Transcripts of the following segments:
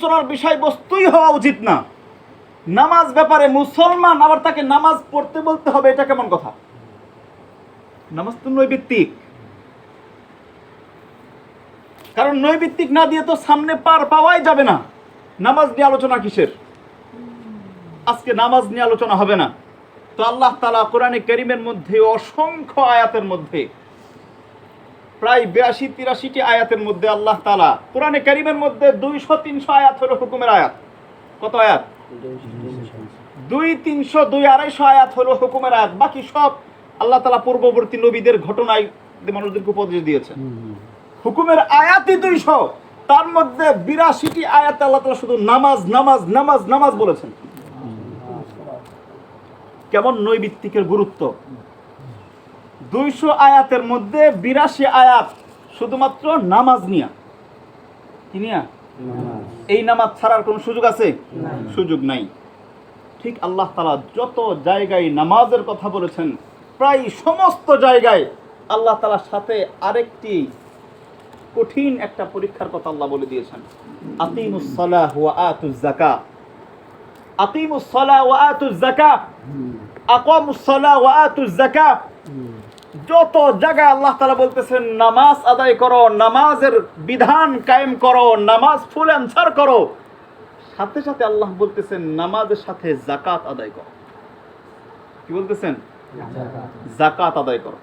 আলোচনার বিষয়বস্তুই হওয়া উচিত না। নামাজ ব্যাপারে মুসলমান আবার তাকে নামাজ পড়তে বলতে হবে, এটা কেমন কথা? নামাজ তো নৈবিত্তিক, কারণ নৈবিত্তিক না দিয়ে তো সামনে পার পাওয়াই যাবে না। নামাজ নিয়ে আলোচনা কিসের? আজকে নামাজ নিয়ে আলোচনা হবে না। তো আল্লাহ তাআলা কোরআনে কারীমের মধ্যে অসংখ্য আয়াতের মধ্যে, প্রায় 82-83টি আয়াতের মধ্যে আল্লাহ তাআলা কোরআনে কারীমের মধ্যে 200-300 আয়াত হলো হুকুমের আয়াত। কত আয়াত? 200-300-200-250 আয়াত হলো হুকুমের আয়াত। বাকি সব আল্লাহ তাআলা পূর্ববর্তী নবীদের ঘটনায় মানুষদেরকে উপদেশ দিয়েছেন। হুকুমের আয়াতই 200, তার মধ্যে 82টি আয়াত আল্লাহ তাআলা শুধু নামাজ নামাজ নামাজ নামাজ বলেছেন। কেমন নৈবিত্তিকের গুরুত্ব! 200 আয়াতের মধ্যে 82 আয়াত শুধুমাত্র নামাজ নিয়া। কি নিয়া? এই নামাজ ছাড়ার কোন সুযোগ আছে? সুযোগ নাই। ঠিক আল্লাহ তাআলা যত জায়গায় নামাজের কথা বলেছেন, প্রায় সমস্ত জায়গায় আল্লাহ তাআলার সাথে আরেকটি কঠিন একটা পরীক্ষার কথা আল্লাহ বলে দিয়েছেন। আকিমুস সালাহ ওয়া আতুজ যাকাত। আকিমুস সালাহ ওয়া আতুজ যাকাত, আকামুস সালাহ ওয়া আতুজ যাকাত। যত জায়গায় আল্লাহ তাআলা বলতেছেন নামাজ আদায় করো, নামাজের বিধান কায়েম করো, নামাজ ফুল অ্যানসার করো, সাথে সাথে আল্লাহ বলতেছেন নামাজের সাথে যাকাত আদায় করো। কি বলতেছেন? যাকাত আদায় করো।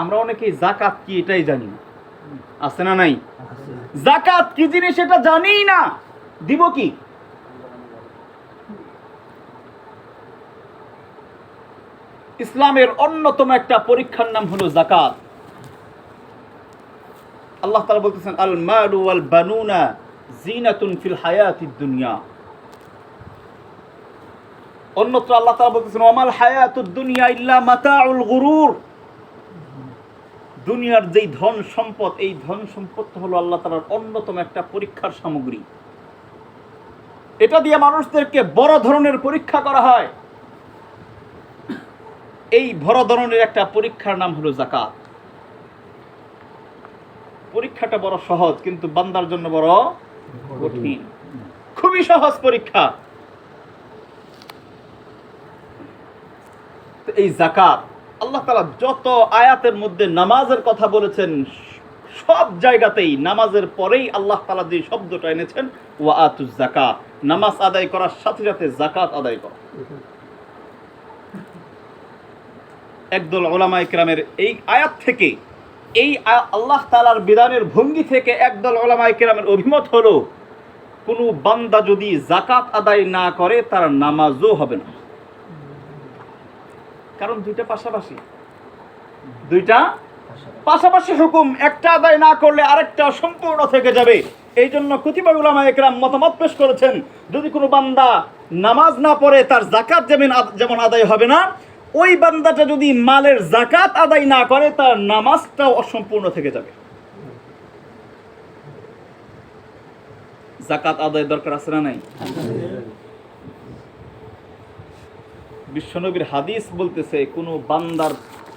আমরা অনেকেই যাকাত কি এটাই জানি না। আছে না নাই? যাকাত কি জিনিস এটা জানিই না, দিব কি? ইসলামের অন্যতম একটা পরীক্ষার নাম হলো যাকাত। আল্লাহ তাআলা বলতেছেন আল মালু ওয়াল বানুনা জিনাতুন ফিল হায়াতিদ দুনিয়া। অন্যত্র আল্লাহ তাআলা বলতেছেন ওয়ামাল হায়াতুদ দুনিয়া ইল্লা মাতাউল গুরুর। দুনিয়ার যেই ধন সম্পদ, এই ধন সম্পদ হলো আল্লাহ তাআলার অন্যতম একটা পরীক্ষার সামগ্রী। এটা দিয়ে মানুষদেরকে বড় ধরনের পরীক্ষা করা হয়। এই বড় ধরনের একটা পরীক্ষার নাম হলো যাকাত। পরীক্ষাটা বড় সহজ, কিন্তু বান্দার জন্য বড় কঠিন। খুবই সহজ পরীক্ষা। এই যাকাত আল্লাহ তাআলা যত আয়াতের মধ্যে নামাজের কথা বলেছেন, সব জায়গাতেই নামাজের পরেই আল্লাহ তাআলা যে শব্দটা এনেছেন ওয়া আতুজ যাকাত, নামাজ আদায় করার সাথে সাথে যাকাত আদায় করা। একদল উলামায়ে কেরামের এই আয়াত থেকে, এই আল্লাহ তাআলার বিধানের ভঙ্গি থেকে একদল উলামায়ে কেরামের অভিমত হলো, কোনো বান্দা যদি যাকাত আদায় না করে তার নামাজও হবে না। কারণ দুইটা পাশাপাশি হুকুম, একটা আদায় না করলে আরেকটা সম্পূর্ণ থেকে যাবে। এই জন্য কতিপয় উলামায়ে কেরাম মতামত পেশ করেছেন, যদি কোনো বান্দা নামাজ না পড়ে তার যাকাত যেমন আদায় হবে না, ওই বান্দাটা যদি মালের যাকাত আদায় না করে তার নামাজটাও অসম্পূর্ণ থেকে যাবে। যাকাত আদায়ের দরকার আছে না নাই? বিশ্বনবীর হাদিস বলতেছে, কোনো বান্দার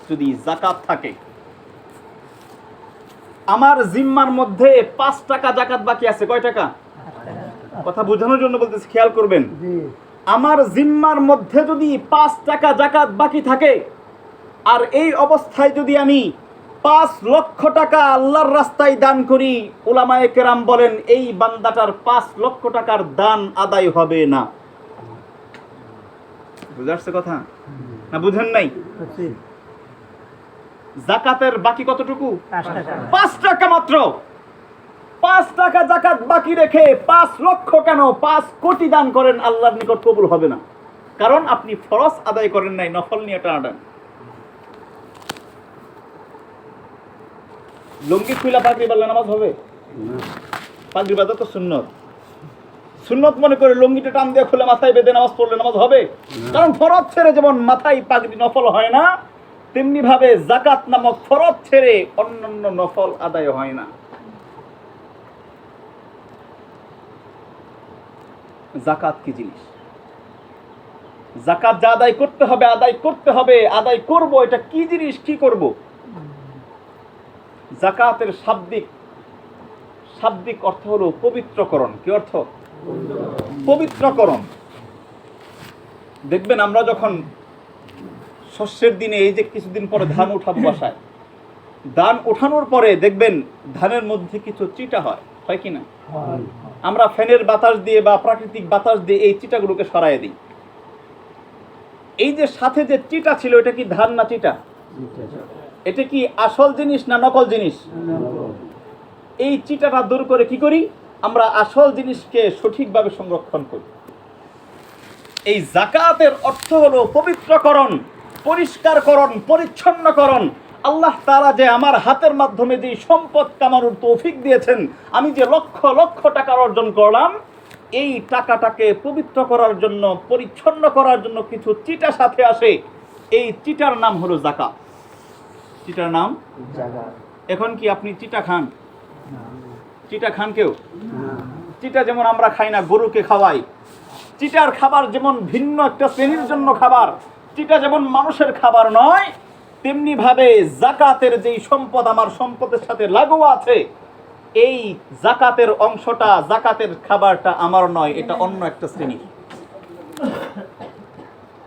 যদি যাকাত থাকে, আমার জিম্মার মধ্যে 5 টাকা যাকাত বাকি আছে। কয় টাকা? কথা বোঝানোর জন্য বলতেছি, খেয়াল করবেন। আমার জিম্মার মধ্যে যদি 5 টাকা যাকাত বাকি থাকে, আর এই অবস্থায় যদি আমি 5 লক্ষ টাকা আল্লাহর রাস্তায় দান করি, উলামায়ে কেরাম বলেন এই বান্দাটার 5 লক্ষ টাকার দান আদায় হবে না। বুঝাচ্ছে কথা না? বুঝেন নাই? যাকাতের বাকি কতটুকু? 5 টাকা মাত্র। 5 টাকা যাকাত বাকি রেখে 5 লক্ষ কেন 5 কোটি দান করেন, আল্লাহর নিকট কবুল হবে না। কারণ আপনি ফরজ আদায় করেন নাই, নফল নিয়ে টানাটান। লুঙ্গি খুইলা পাগড়ি বাঁধলে নামাজ হবে? পাগড়ি বাঁধা তো সুন্নত। সুন্নত মনে করে লুঙ্গিটা টান দিয়ে খুলে মাথায় বেঁধে নামাজ পড়লে নামাজ হবে? কারণ ফরজ ছেড়ে যেমন মাথায় পাগড়ি নফল হয় না, তেমনি ভাবে যাকাত নামক ফরজ ছেড়ে অন্যান্য নফল আদায় হয় না। যাকাত কি জিনিস? যাকাত যা আদায় করতে হবে আদায় করব, এটা কি জিনিস, কি করব? যাকাতের শাব্দিক অর্থ হলো পবিত্রকরণ। কি অর্থ? পবিত্রকরণ। দেখবেন আমরা যখন শস্যের দিনে এই যে কিছুদিন পরে ধান উঠাবো বাসায়, ধান ওঠানোর পরে দেখবেন ধানের মধ্যে কিছু চিটা হয় কি না? আমরা ফ্যানের বাতাস দিয়ে বা প্রাকৃতিক বাতাস দিয়ে এই চিটাগুলোকে সরাই দিই। এই যে সাথে যে চিটা ছিল, এটা কি ধান না চিটা? এটা কি আসল জিনিস না নকল জিনিস? এই চিটাটা দূর করে কি করি আমরা? আসল জিনিসকে সঠিকভাবে সংরক্ষণ করি। এই যাকাতের অর্থ হলো পবিত্রকরণ, পরিষ্কারকরণ, পরিচ্ছন্নকরণ। আল্লাহ তাআলা যে আমার হাতের মাধ্যমে যে সম্পদ কামানোর তৌফিক দিয়েছেন, আমি যে লক্ষ লক্ষ টাকা অর্জন করলাম, এই টাকাটাকে পবিত্র করার জন্য, পরিচ্ছন্ন করার জন্য কিছু চিটা সাথে আসে। এই চিটার নাম হলো যাকাত। চিটার নাম যাকাত। এখন কি আপনি চিটা খান? চিটা খান কেউ? চিটা যেমন আমরা খাই না, গরুকে খাওয়াই। চিটার খাবার যেমন ভিন্ন একটা শ্রেণীর জন্য খাবার, চিটা যেমন মানুষের খাবার নয়, তেমনি ভাবে যাকাতের যেই সম্পদ আমার সম্পদের সাথে লাগু আছে, এই যাকাতের অংশটা, যাকাতের খাবারটা আমার নয়, এটা অন্য একটা শ্রেণী।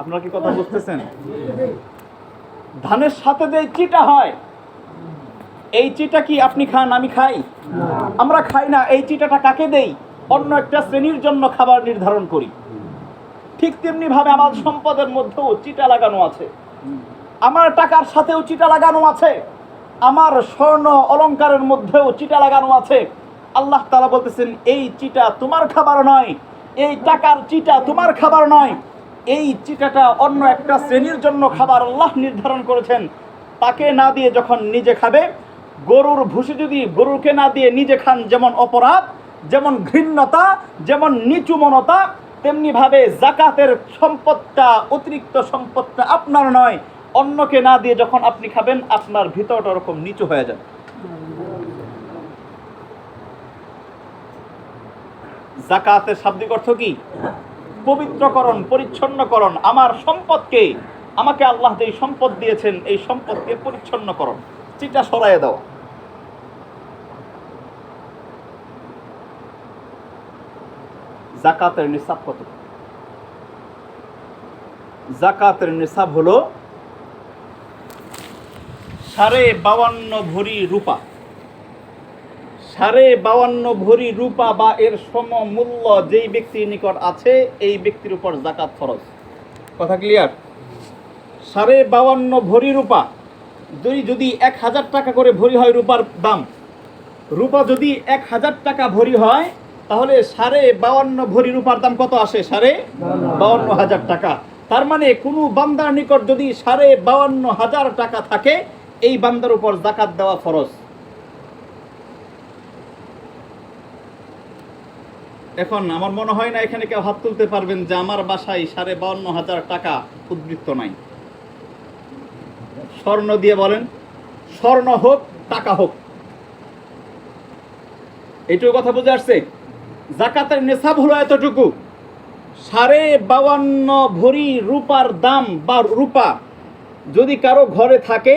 আপনারা কি কথা বুঝতেছেন? ধানের সাথে যে চিটা হয়, এই চিটা কি আপনি খান? আমি খাই? আমরা খাই না। এই চিটাটা কাকে দেই? অন্য একটা শ্রেণীর জন্য খাবার নির্ধারণ করি। ঠিক তেমনি ভাবে আমার সম্পদের মধ্যেও চিটা লাগানো আছে, আমার টাকার সাথেও চিটা লাগানো আছে, আমার স্বর্ণ অলংকারের মধ্যেও চিটা লাগানো আছে। আল্লাহ তাআলা বলতেছেন, এই চিটা তোমার খাবার নয়, এই টাকার চিটা তোমার খাবার নয়, এই চিটাটা অন্য একটা শ্রেণীর জন্য খাবার আল্লাহ নির্ধারণ করেছেন। তাকে না দিয়ে যখন নিজে খাবে, গরুর ভুসি যদি গরুকে না দিয়ে নিজে খান, যেমন অপরাধ, যেমন ঘৃণ্যতা, যেমন নিচু মনতা, তেমনি ভাবে যাকাতের সম্পদটা, অতিরিক্ত সম্পদটা আপনার নয়, অন্যকে না দিয়ে যখন আপনি খাবেন, আপনার ভিতরটা ওরকম নিচু হয়ে যাবে। যাকাতের শাব্দিক অর্থ কি? পবিত্রকরণ, পরিচ্ছন্নকরণ। আমার সম্পদকে, আমাকে আল্লাহ যে সম্পদ দিয়েছেন, এই সম্পদকে পরিচ্ছন্নকরণ, চিটা সরাইয়া দেওয়া। যাকাতের নিসাব কত? যাকাতের নিসাব হলো 52.5 ভরি রূপা। 52.5 ভরি রূপা বা এর সমমূল্য যেই ব্যক্তির নিকট আছে, এই ব্যক্তির উপর যাকাত ফরজ। কথা ক্লিয়ার? 52.5 ভরি রূপা যদি 1000 টাকা করে ভরি হয় রূপার দাম, রূপা যদি 1000 টাকা ভরি হয়, তাহলে 52.5 ভরি রূপার দাম কত আসে? 52,500 টাকা। তার মানে কোনো বান্দার নিকট যদি 52,500 টাকা থাকে, এই বান্দার উপর যাকাত দেওয়া ফরজ। এখন আমার মনে হয় না এখানে কেউ হাত তুলতে পারবেন যে আমার বাসায় 52,500 টাকা উদ্বৃত্ত নাই। স্বর্ণ দিয়ে বলেন, স্বর্ণ হোক, টাকা হোক, এইটুকু কথা বুঝে আসছে? যাকাতের নেশাব হলো এতটুকু। 52.5 ভরি রূপার দাম বা রূপা যদি কারো ঘরে থাকে,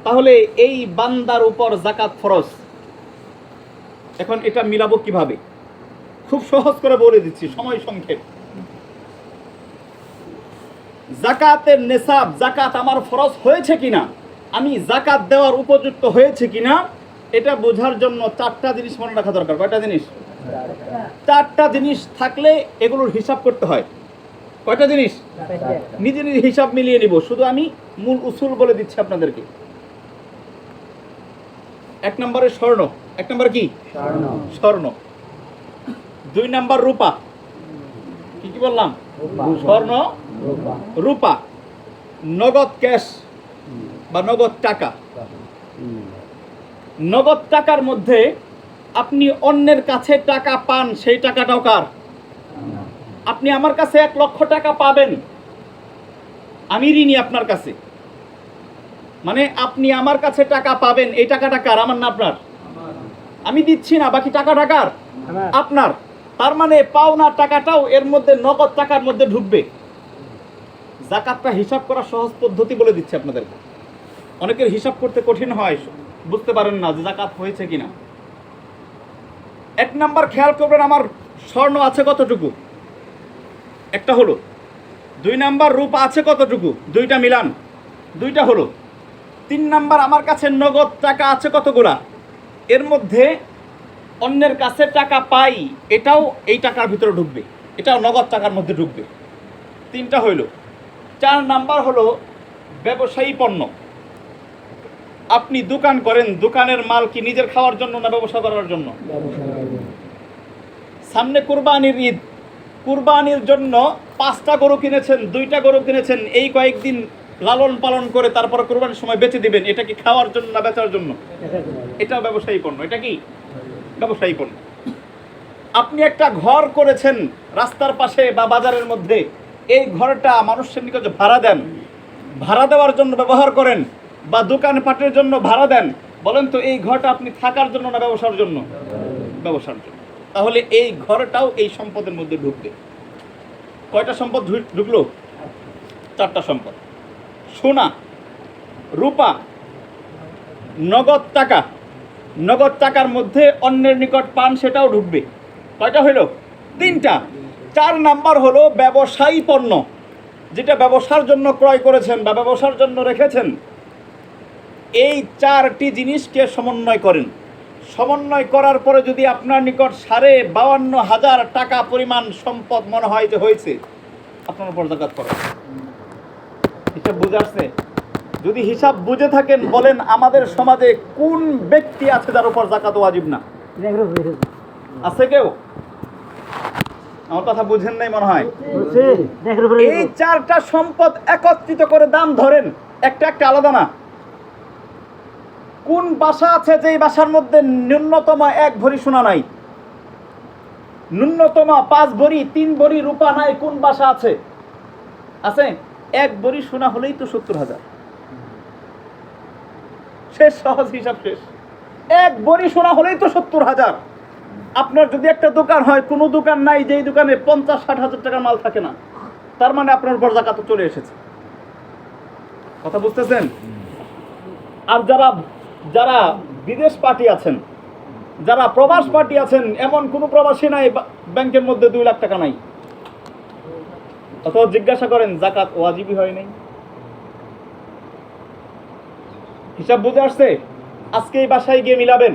তাহলে এই বান্দার উপর যাকাত ফরজ। এখন এটা মিলাবো কিভাবে? খুব সহজ করে বলে দিচ্ছি, সময় সংক্ষেপ। যাকাতের নেশাব, যাকাত আমার ফরজ হয়েছে কিনা, আমি যাকাত দেওয়ার উপযুক্ত হয়েছে কিনা, এটা বোঝার জন্য 4টা জিনিস মনে রাখা দরকার। কয়টা জিনিস? 4টা জিনিস থাকলে এগুলোর হিসাব করতে হয়। কয়টা জিনিস? নিজে নিজে হিসাব মিলিয়ে নিব, শুধু আমি মূল উসুল বলে দিচ্ছি আপনাদেরকে। 1 নম্বরে স্বর্ণ। 1 নম্বর কি? স্বর্ণ। 2 নম্বর রূপা। কি কি বললাম? স্বর্ণ, রূপা, নগদ ক্যাশ বা নগদ টাকা। নগদ টাকার মধ্যে আপনি অন্যের কাছে টাকা পান, সেই টাকাটাও কার? আপনি আমার কাছে 1 লক্ষ টাকা পাবেন, আমি ঋণী আপনার কাছে, মানে আপনি আমার কাছে টাকা পাবেন, এই টাকাটা কার? আমার না আপনার? আমি দিচ্ছি না, বাকি টাকাটা কার? আপনার। তার মানে পাওনা টাকাটাও এর মধ্যে নগদ টাকার মধ্যে ঢুকবে। যাকাতটা হিসাব করা সহজ পদ্ধতি বলে দিচ্ছে আপনাদেরকে। অনেকের হিসাব করতে কঠিন হয়, বুঝতে পারেন না যে যাকাত হয়েছে কিনা। 1 নাম্বার খেয়াল করবেন, আমার স্বর্ণ আছে কতটুকু? একটা হলো। 2 নাম্বার রূপা আছে কতটুকু? 2টা মিলান, 2টা হলো। 3 নাম্বার আমার কাছে নগদ টাকা আছে কতগুলা? এর মধ্যে অন্যের কাছে টাকা পাই, এটাও এই টাকার ভিতরে ঢুকবে, এটাও নগদ টাকার মধ্যে ঢুকবে। 3টা হইল। 4 নাম্বার হলো ব্যবসায়ী পণ্য। আপনি দোকান করেন, দোকানের মাল কি নিজের খাওয়ার জন্য না ব্যবসা করার জন্য? সামনে কুরবানির ঈদ, কুরবানির জন্য 5টা গরু কিনেছেন, 2টা গরু কিনেছেন, এই কয়েকদিন লালন পালন করে তারপর কুরবানির সময় বেচে দিবেন, এটা কি খাওয়ার জন্য না বেচার জন্য? এটাও ব্যবসায়ী পণ্য। এটা কি ব্যবসায়ী পণ্য। আপনি একটা ঘর করেছেন রাস্তার পাশে বা বাজারের মধ্যে, এই ঘরটা মানুষের নিকটে ভাড়া দেন, ভাড়া দেওয়ার জন্য ব্যবহার করেন বা দোকানপাটের জন্য ভাড়া দেন, বলেন তো এই ঘরটা আপনি থাকার জন্য না ব্যবসার জন্য? ব্যবসার জন্য। তাহলে এই ঘরটাও এই সম্পদের মধ্যে ঢুকবে। কয়টা সম্পদ ঢুকলো? 4টা সম্পদ। সোনা, রূপা, নগদ টাকা। নগদ টাকার মধ্যে অন্যের নিকট পান, সেটাও ঢুকবে। কয়টা হইল? 3টা। 4 নাম্বার হলো ব্যবসায়ী পণ্য, যেটা ব্যবসার জন্য ক্রয় করেছেন বা ব্যবসার জন্য রেখেছেন। এই 4টি জিনিসকে সমন্বয় করেন। সমন্বয় করার পরে যদি আপনার নিকট 52,500 টাকা পরিমাণ সম্পদ মনে হয় যে হয়েছে, আপনার উপর যাকাত করেন। হিসাব বুঝে আসছে? যদি হিসাব বুঝে থাকেন, বলেন আমাদের সমাজে কোন ব্যক্তি আছে যার উপর যাকাত ওয়াজিব না? আছে কেউ? আমার কথা বুঝেন নাই মনে হয়। এই 4টা সম্পদ একত্রিত করে দাম ধরেন, একটা একটা আলাদা না। কোন বাসা আছে যেই বাসার মধ্যে ন্যূনতম 1 ভরি সোনা নাই, ন্যূনতম 5 ভরি 3 ভরি রূপা নাই? কোন বাসা আছে? আছে? 1 ভরি সোনা হলেই তো 70,000। শেষ, সহজ হিসাব শেষ। 1 ভরি সোনা হলেই তো 70,000। আপনার যদি একটা দোকান হয়, কোনো দোকান নাই যেই দোকানে 50-60 হাজার টাকার মাল থাকে না, তার মানে আপনার উপর যাকাত চলে এসেছে। কথা বুঝতেছেন? আর যারা যারা বিদেশ পার্টি আছেন, যারা প্রবাস পার্টি আছেন, এমন কোনো প্রবাসী নাই ব্যাংকের মধ্যে 2 লাখ টাকা নাই, অথবা জিজ্ঞাসা করেন যাকাত ওয়াজিবই হয় নাই। হিসাব বুঝে আসছে? আজকে এই বাসায় গিয়ে মিলাবেন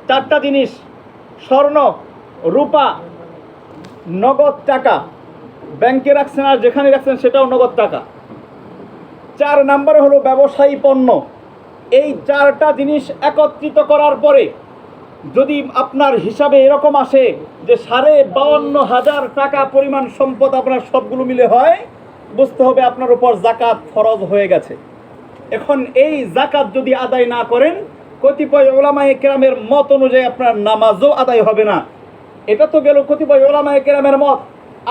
4টা জিনিস: স্বর্ণ, রূপা, নগদ টাকা। ব্যাংকে রাখছেন আর যেখানে রাখছেন সেটাও নগদ টাকা। 4 নাম্বারে হলো ব্যবসায়ী পণ্য। এই 4টা জিনিস একত্রিত করার পরে যদি আপনার হিসাবে এরকম আসে যে 52,500 টাকা পরিমাণ সম্পদ আপনার সবগুলো মিলে হয়, বুঝতে হবে আপনার উপর যাকাত ফরজ হয়ে গেছে। এখন এই যাকাত যদি আদায় না করেন, কতিপয় উলামায়ে কেরামের মত অনুযায়ী আপনার নামাজও আদায় হবে না। এটা তো গেল কতিপয় উলামায়ে কেরামের মত।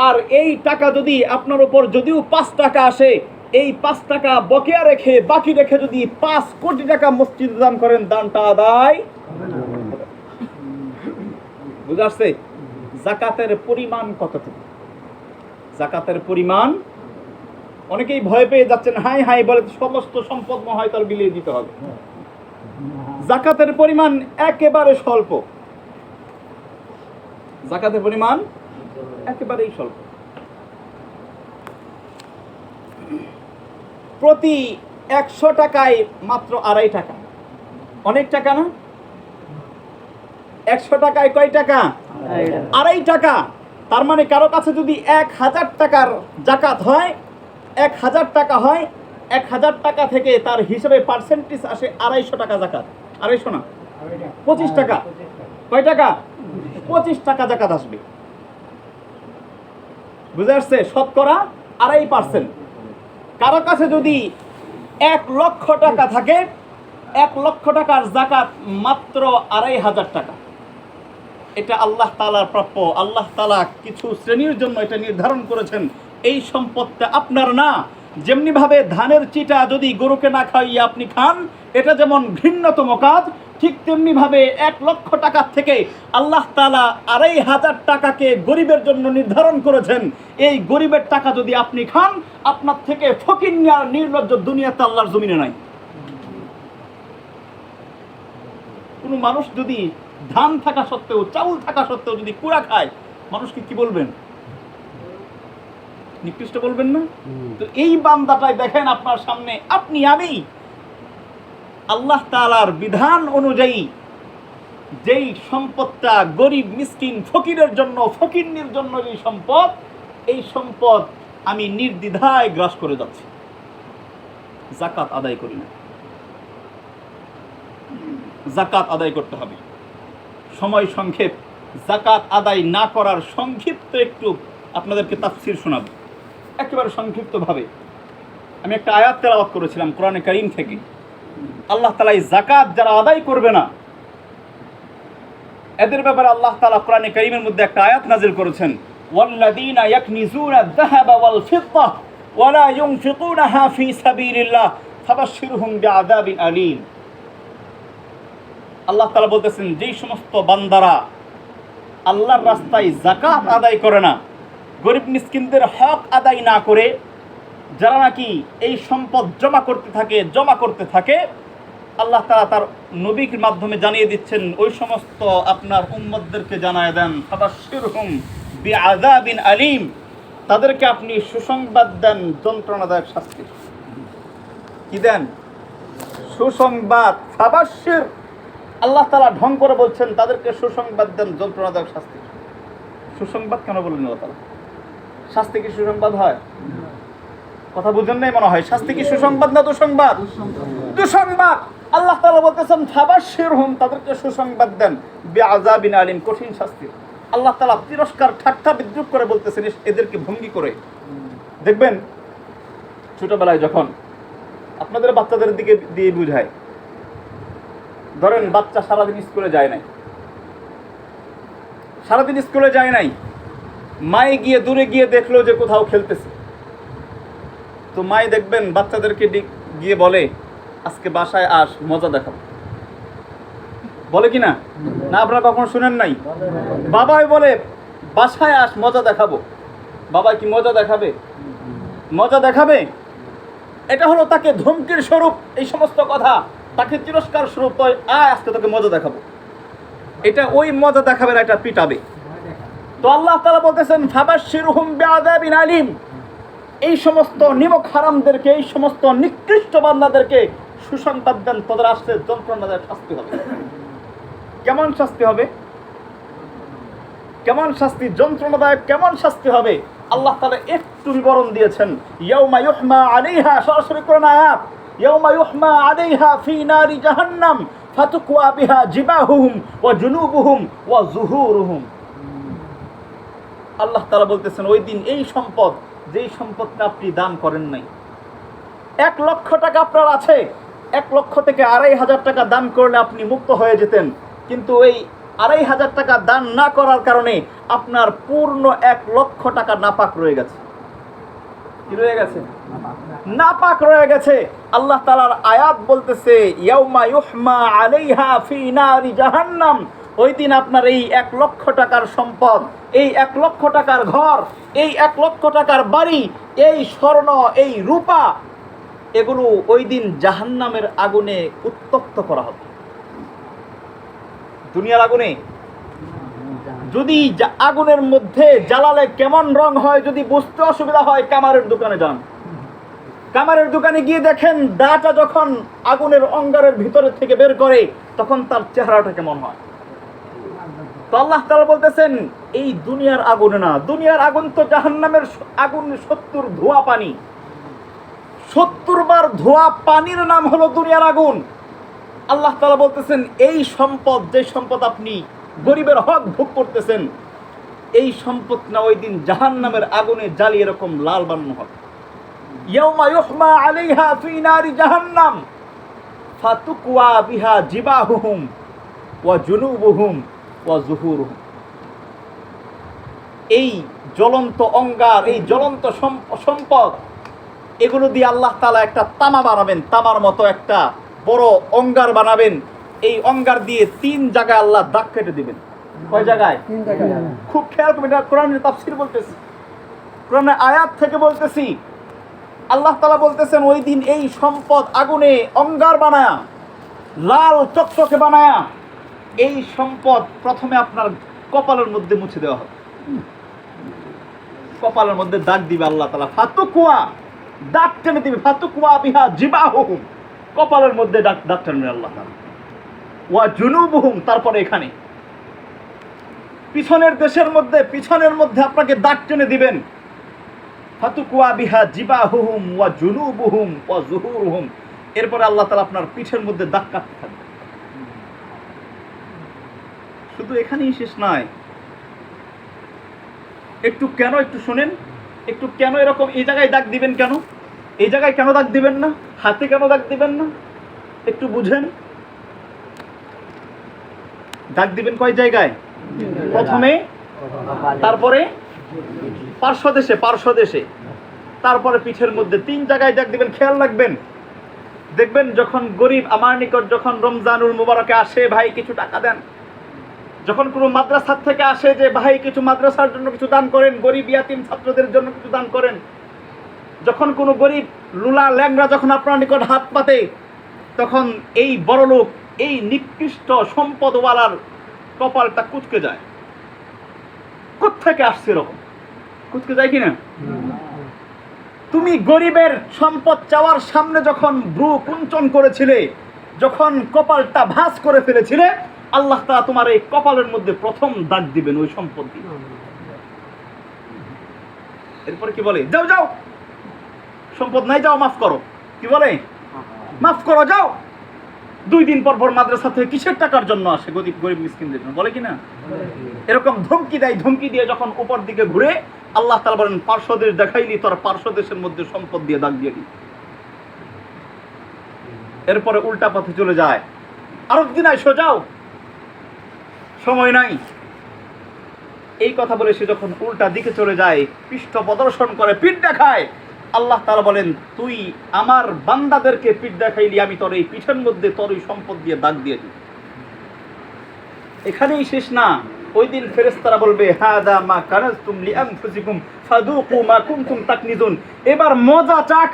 আর এই টাকা যদি আপনার উপর যদিও 5 টাকা আসে, এই 5 টাকা বকেয়া রেখে বাকি রেখে যদি 5 কোটি টাকা মসজিদে দান করেন, দানটা আদায়। বুঝা আসছে? যাকাতের পরিমাণ কতটুকু? যাকাতের পরিমাণ, অনেকেই ভয় পেয়ে যাচ্ছেন, হাই হাই বলে সমস্ত সম্পদ মনে তার বিলিয়ে দিতে হবে। যাকাতের পরিমাণ একেবারে স্বল্প। যাকাতের পরিমাণ একেবারেই স্বল্প। প্রতি 100 টাকায় মাত্র 2.5 টাকা। অনেক টাকা না? 100 টাকায় কয় টাকা? 2.5 টাকা। তার মানে কারো কাছে যদি 1000 টাকার যাকাত হয়, 1000 টাকা হয়, 1000 টাকা থেকে তার হিসেবে পার্সেন্টেজ আসে 250 টাকা যাকাত। 250 না, 25 টাকা। কয় টাকা? 25 টাকা যাকাত আসবে। বুঝে আসছে? শতকরা 2.5%। কারো কাছে যদি 1 লক্ষ টাকা থাকে, 1 লক্ষ টাকার যাকাত মাত্র 2,500 টাকা। এটা আল্লাহ তাআলার প্রাপ্য। আল্লাহ তাআলা কিছু শ্রেণীর জন্য এটা নির্ধারণ করেছেন, এই সম্পদটা আপনার না। যেমনি ভাবে ধানের চিটা যদি গরুকে না খাইয়ে আপনি খান, এটা যেমন ঘৃণ্যতম কাজ, ঠিক তেমনি ভাবে 1 লক্ষ টাকা থেকে আল্লাহ তাআলা 2,500 টাকাকে গরিবের জন্য নির্ধারণ করেছেন। এই গরিবের টাকা যদি আপনি খান, আপনার থেকে ফকিন্নি আর নির্লজ্জ দুনিয়াতে আল্লাহর জমিনে নাই। কোনো মানুষ যদি ধান থাকা সত্ত্বেও, চাউল থাকা সত্ত্বেও যদি কুড়া খায়, মানুষকে কি বলবেন? নিকৃষ্ট বলবেন না? তো এই বান্দাটাই দেখেন আপনার সামনে, আপনি আমি আল্লাহ তাআলার বিধান অনুযায়ী যেই সম্পদটা গরিব মিসকিন ফকিরের জন্য, ফকিরনির জন্য যেই সম্পদ, এই সম্পদ আমি নির্দ্বিধায় গ্রাস করে যাচ্ছি, যাকাত আদায় করি না। যাকাত আদায় করতে হবে। সময় সংক্ষেপ, যাকাত আদায় না করার সংক্ষিপ্ত একটু আপনাদেরকে তাফসীর শোনাব, একেবারে সংক্ষিপ্তভাবে। আমি একটা আয়াত তেলাওয়াত করেছিলাম কোরআনে কারীম থেকে। আল্লাহ তাআলা এই যাকাত যারা আদায় করবে না, এদের ব্যাপারে আল্লাহ তাআলা কোরআনে কারীমের মধ্যে একটা আয়াত নাযিল করেছেন, ওয়াল্লাযীনা ইয়াকনিজুনা আয-যাহাবা ওয়াল ফিদ্দা ওয়া লা ইউনফিকুনাহা ফী সাবিলিল্লাহ ফাবাশশিরহুম বিআযাবিন আলীম। আল্লাহ তাআলা বলতেছেন, যেই সমস্ত বান্দারা আল্লাহর রাস্তায় যাকাত আদায় করে না, গরিব মিসকিনদের হক আদায় না করে যারা নাকি এই সম্পদ জমা করতে থাকে, আল্লাহ তাআলা তার নবীর মাধ্যমে জানিয়ে দিচ্ছেন, ওই সমস্ত আপনার উম্মতদেরকে জানায় দেন, ফাবাশশিরহুম বিআযাবিন আলীম, তাদেরকে আপনি সুসংবাদ দেন যন্ত্রণাদায়ক শাস্তির। কি দেন? সুসংবাদ। ফাবাশশির, আল্লাহ তাআলা ঢং করে বলছেন, তাদেরকে সুসংবাদ দেন যন্ত্রণাদায়ক শাস্তির। সুসংবাদ কেন বললেন আল্লাহ তাআলা? শাস্তি কি সুসংবাদ হয়? কথা বুঝেন নাই মনে হয়। শাস্তি কি সুসংবাদ না দুঃসংবাদ? দুঃসংবাদ। আল্লাহ তাআলা বলতেছেন ফাবাশশিরহুম, তাদেরকে সুসংবাদ দেন বিআযাবিন আলীম, কঠিন শাস্তির। আল্লাহ তাআলা তিরস্কার ঠাট্টা বিদ্রূপ করে বলতেছেন এদেরকে ভঙ্গি করে। দেখবেন ছোটবেলায় যখন আপনাদের বাচ্চাদের দিকে দিয়ে বুঝায়, ধরেন বাচ্চা সারাদিন স্কুলে যায় নাই, মায়ে গিয়ে দূরে গিয়ে দেখলো যে কোথাও খেলতেছে, তো মাই দেখবেন বাচ্চাদেরকে গিয়ে বলে, আজকে বাসায় আস, মজা দেখাবো। বলে কি না? না আপনারা কখনো শুনেন নাই? বাবাই বলে, বাসায় আস, মজা দেখাবো। বাবা কি মজা দেখাবে? মজা দেখাবে? এটা হলো তাকে ধমকির স্বরূপ, এই সমস্ত কথা তাকে তিরস্কার স্বরূপ, আজকে তোকে মজা দেখাবো। এটা ওই মজা দেখাবে না, এটা পিটাবে। তো আল্লাহ তাআলা বলতেছেন ফাবাশশিরহুম বিআযাবিন আলীম, এই সমস্ত নিমক হারামদেরকে, এই সমস্ত নিকৃষ্ট বান্দাদেরকে সুসংবাদ দেন, তাদের আসলে যন্ত্রণাদায়ক শাস্তি হবে। কেমন শাস্তি হবে? কেমন শাস্তি? যন্ত্রণাদায়ক কেমন শাস্তি হবে? আল্লাহ তাআলা একটু বিবরণ দিয়েছেন। ইয়াউমা ইউহমা আলাইহা, সরাসরি কোরআন আয়াত, ইয়াউমা ইউহমা আলাইহা ফি নারি জাহান্নাম ফাতুকওয়া বিহা জিবাহুহুম ওয়া জুনুবুহুম ওয়া যুহুরুহুম। আল্লাহ তাআলা বলতেছেন, ওই দিন এই সম্পদ, যেই সম্পদটা আপনি দান করেন নাই, 1 লক্ষ টাকা আপনার আছে, 1 লক্ষ থেকে 2,500 টাকা দান করলে আপনি মুক্ত হয়ে যেতেন, কিন্তু এই 2,500 টাকা দান না করার কারণে আপনার পূর্ণ 1 লক্ষ টাকা নাপাক রয়ে গেছে। কি রয়ে গেছে? নাপাক রয়ে গেছে। আল্লাহ তাআলার আয়াত বলতেছে, ইয়াউমা ইউহমা আলাইহা ফি নারি জাহান্নাম, ওই দিন আপনার এই 1 লক্ষ টাকার সম্পদ, এই 1 লক্ষ টাকার ঘর, এই 1 লক্ষ টাকার বাড়ি, এই স্বর্ণ, এই রূপা, এগুলো ওই দিন জাহান্নামের আগুনে উত্তপ্ত করা হবে। দুনিয়ার আগুনে যদি আগুনের মধ্যে জ্বালালে কেমন রং হয় যদি বুঝতে অসুবিধা হয়, কামারের দোকানে যান। কামারের দোকানে গিয়ে দেখেন দাটা যখন আগুনের অঙ্গারের ভিতরে থেকে বের করে, তখন তার চেহারাটা কেমন হয়। তো আল্লাহ তাআলা বলতেছেন, এই দুনিয়ার আগুনে না, দুনিয়ার আগুন তো জাহান্নামের আগুন, 70 ধোঁয়া পানি, 70 বার ধোঁয়া পানির নাম হলো দুনিয়ার আগুন। আল্লাহ তাআলা বলতেছেন, এই সম্পদ, যে সম্পদ আপনি গরিবের হক ভোগ করতেছেন, এই সম্পদ না ওই দিন জাহান্নামের আগুনে জ্বালিয়ে এরকম লাল বানানো হবে। ইয়াউমা ইউহমা আলাইহা ফি নারি জাহান্নাম ফাতুকওয়া বিহা জিবাহুহুম ওয়া জুনুবুহুম ওয়া যুহুরুহুম। এই জ্বলন্ত অঙ্গার, এই জ্বলন্ত সম্পদ, এগুলো দিয়ে আল্লাহ তাআলা একটা তামা বানাবেন, তামার মতো একটা বড় অঙ্গার বানাবেন। এই অঙ্গার দিয়ে 3 জায়গায় আল্লাহ দাগ কেটে দিবেন। কয় জায়গায়? 3 জায়গায়। খুব খেয়াল করবেন, এটা কোরআনের তাফসীর বলতেছি, কোরআনের আয়াত থেকে বলতেছি। আল্লাহ তাআলা বলতেছেন, ওই দিন এই সম্পদ আগুনে অঙ্গার বানায়া, লাল চকচকে বানায়া, এই সম্পদ প্রথমে আপনার কপালের মধ্যে মুছে দেওয়া হবে। কপালের মধ্যে দাগ দিবে আল্লাহ তাআলা, ফাতুকুয়া, দাগ টেনে দিবে, ফাতুকুয়া বিহা জিবাহুম, কপালের মধ্যে দাগ টেনে দিবে আল্লাহ তাআলা। ওয়া জুনুবুহুম, তারপরে এখানে পিছনের দেশের মধ্যে, পিছনের মধ্যে আপনাকে দাগ টেনে দিবেন। ফাতুকুয়া বিহা জিবাহুম ওয়া জুনুবুহুম ওয়া যুহুরুহুম, এরপরে আল্লাহ তাআলা আপনার পিঠের মধ্যে দাগ কাটতে থাকবে। শুধু এখানেই শেষ নয়, একটু শুনেন, একটু কেন এরকম এই জায়গায় দাগ দিবেন, কেন এই জায়গায় কেন দাগ দিবেন না, হাতে কেন দাগ দিবেন না, একটু বুঝেন। দাগ দিবেন কয় জায়গায়? প্রথমে, তারপরে পার্শ্বদেশে, তারপরে পিঠের মধ্যে, 3 জায়গায় দাগ দিবেন। খেয়াল রাখবেন, দেখবেন যখন গরিব আমার নিকট যখন রমজানুল মুবারকে আসে, ভাই কিছু টাকা দেন। যখন কোনো মাদ্রাসা থেকে আসে যে ভাই কিছু মাদ্রাসার জন্য কিছু দান করেন, গরিব ইয়াতিম ছাত্রদের জন্য কিছু দান করেন। যখন কোনো গরিব লুলা ল্যাংড়া যখন আপনার নিকট হাত পাতে, তখন এই বড়লোক, এই নিকৃষ্ট সম্পদওয়ালার কপালটা কুঁচকে যায়। কোত্থেকে আসছে এরকম? কুঁচকে যায় কিনা? তুমি গরিবের সম্পদ চাওয়ার সামনে যখন ভ্রু কুঞ্চন করেছিলে, যখন কপালটা ভাঁজ করে ফেলেছিলে, আল্লাহ তাআলা তোমার এই কপালের মধ্যে প্রথম দাগ দিবেন ওই সম্পদ দিয়ে। এরপরে কি বলে? যাও যাও, সম্পদ নাই, যাও মাফ করো। কি বলে? মাফ করো, যাও। 2 দিন পর পর মাদ্রাসা থেকে কিসের টাকার জন্য আসে? গরিব মিসকিনদের জন্য, বলে কিনা? এরকম ধমকি দেয়, ধমকি দিয়ে যখন উপর দিকে ঘুরে, আল্লাহ তাআলা বলেন পার্শ্বদেশ দেখাইলি, তোর পার্শ্বদেশের মধ্যে সম্পদ দিয়ে দাগ দিয়ে দি। এরপরে উল্টা পথে চলে যায়, আরেকদিন আইসো, যাও, সময় নাই। এই কথা বলে সে যখন উল্টা দিকে চলে যায়, পৃষ্ঠ প্রদর্শন করে, পিঠ দেখায়, আল্লাহ তাআলা বলেন তুই আমার বান্দাদেরকে পিঠ দেখাইলি, আমি তোর এই পিঠের মধ্যে তোর ওই সম্পদ দিয়ে দাগ দিয়ে দিই। এখানেই শেষ না, ওই দিন ফেরেশতারা বলবে হাদা মা কানাজতুম লিআনফুসিকুম ফাদুকু মা কুনতুম তাকনিজুন, এবার মজা চাক,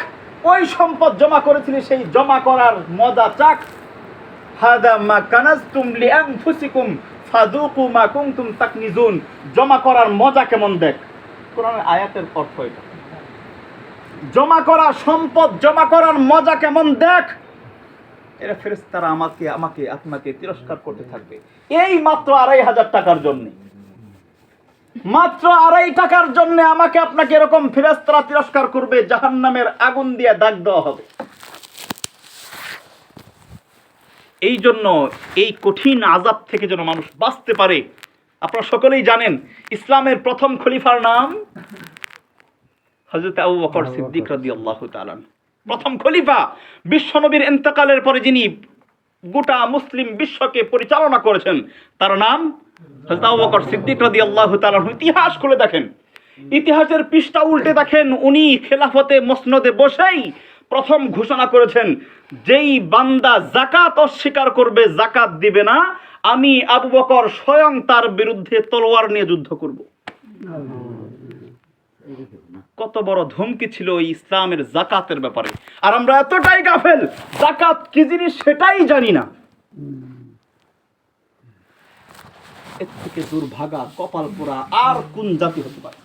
ওই সম্পদ জমা করেছিলি সেই জমা করার মজা চাক। হাদা মা কানাজতুম লিআনফুসিকুম ফাদুকু মা কুনতুম তাকনিজুন, জমা করার মজা কেমন দেখ। কোরআনের আয়াতের অর্থ এটা, জমা করা সম্পদ জমা করার মজা কেমন দেখ। এরা ফেরেশতারা আমাকে আপনাকে তিরস্কার করতে থাকবে, এই মাত্র 2,500 টাকার জন্য, মাত্র 2.5 টাকার জন্য আমাকে আপনাকে এরকম ফেরেশতারা তিরস্কার করবে, জাহান্নামের আগুন দিয়ে দাগ দেওয়া হবে। এই জন্য এই কঠিন আযাব থেকে যেন মানুষ বাঁচতে পারে, আপনারা সকলেই জানেন ইসলামের প্রথম খলিফার নাম হযরত আবু বকর সিদ্দিক রাদিয়াল্লাহু তাআলা। প্রথম খলিফা, বিশ্বনবীর ইন্তেকালের পরে যিনি গোটা মুসলিম বিশ্বকে পরিচালনা করেছেন, তার নাম হযরত আবু বকর সিদ্দিক রাদিয়াল্লাহু তাআলা। ইতিহাস খুলে দেখেন, ইতিহাসের পৃষ্ঠা উল্টে দেখেন, উনি খেলাফতে মসনদে বসেই প্রথম ঘোষণা করেছেন, যেই বান্দা যাকাত অস্বীকার করবে, যাকাত দিবে না, আমি আবু বকর স্বয়ং তার বিরুদ্ধে তলোয়ার নিয়ে যুদ্ধ করব। কত বড় ধমকি ছিল এই ইসলামের যাকাতের ব্যাপারে, আর আমরা এতটাই গাফেল, যাকাত কি জিনিস সেটাই জানি না। এর থেকে দুর্ভাগা, কপাল পোড়া আর কোন জাতি হতে পারে?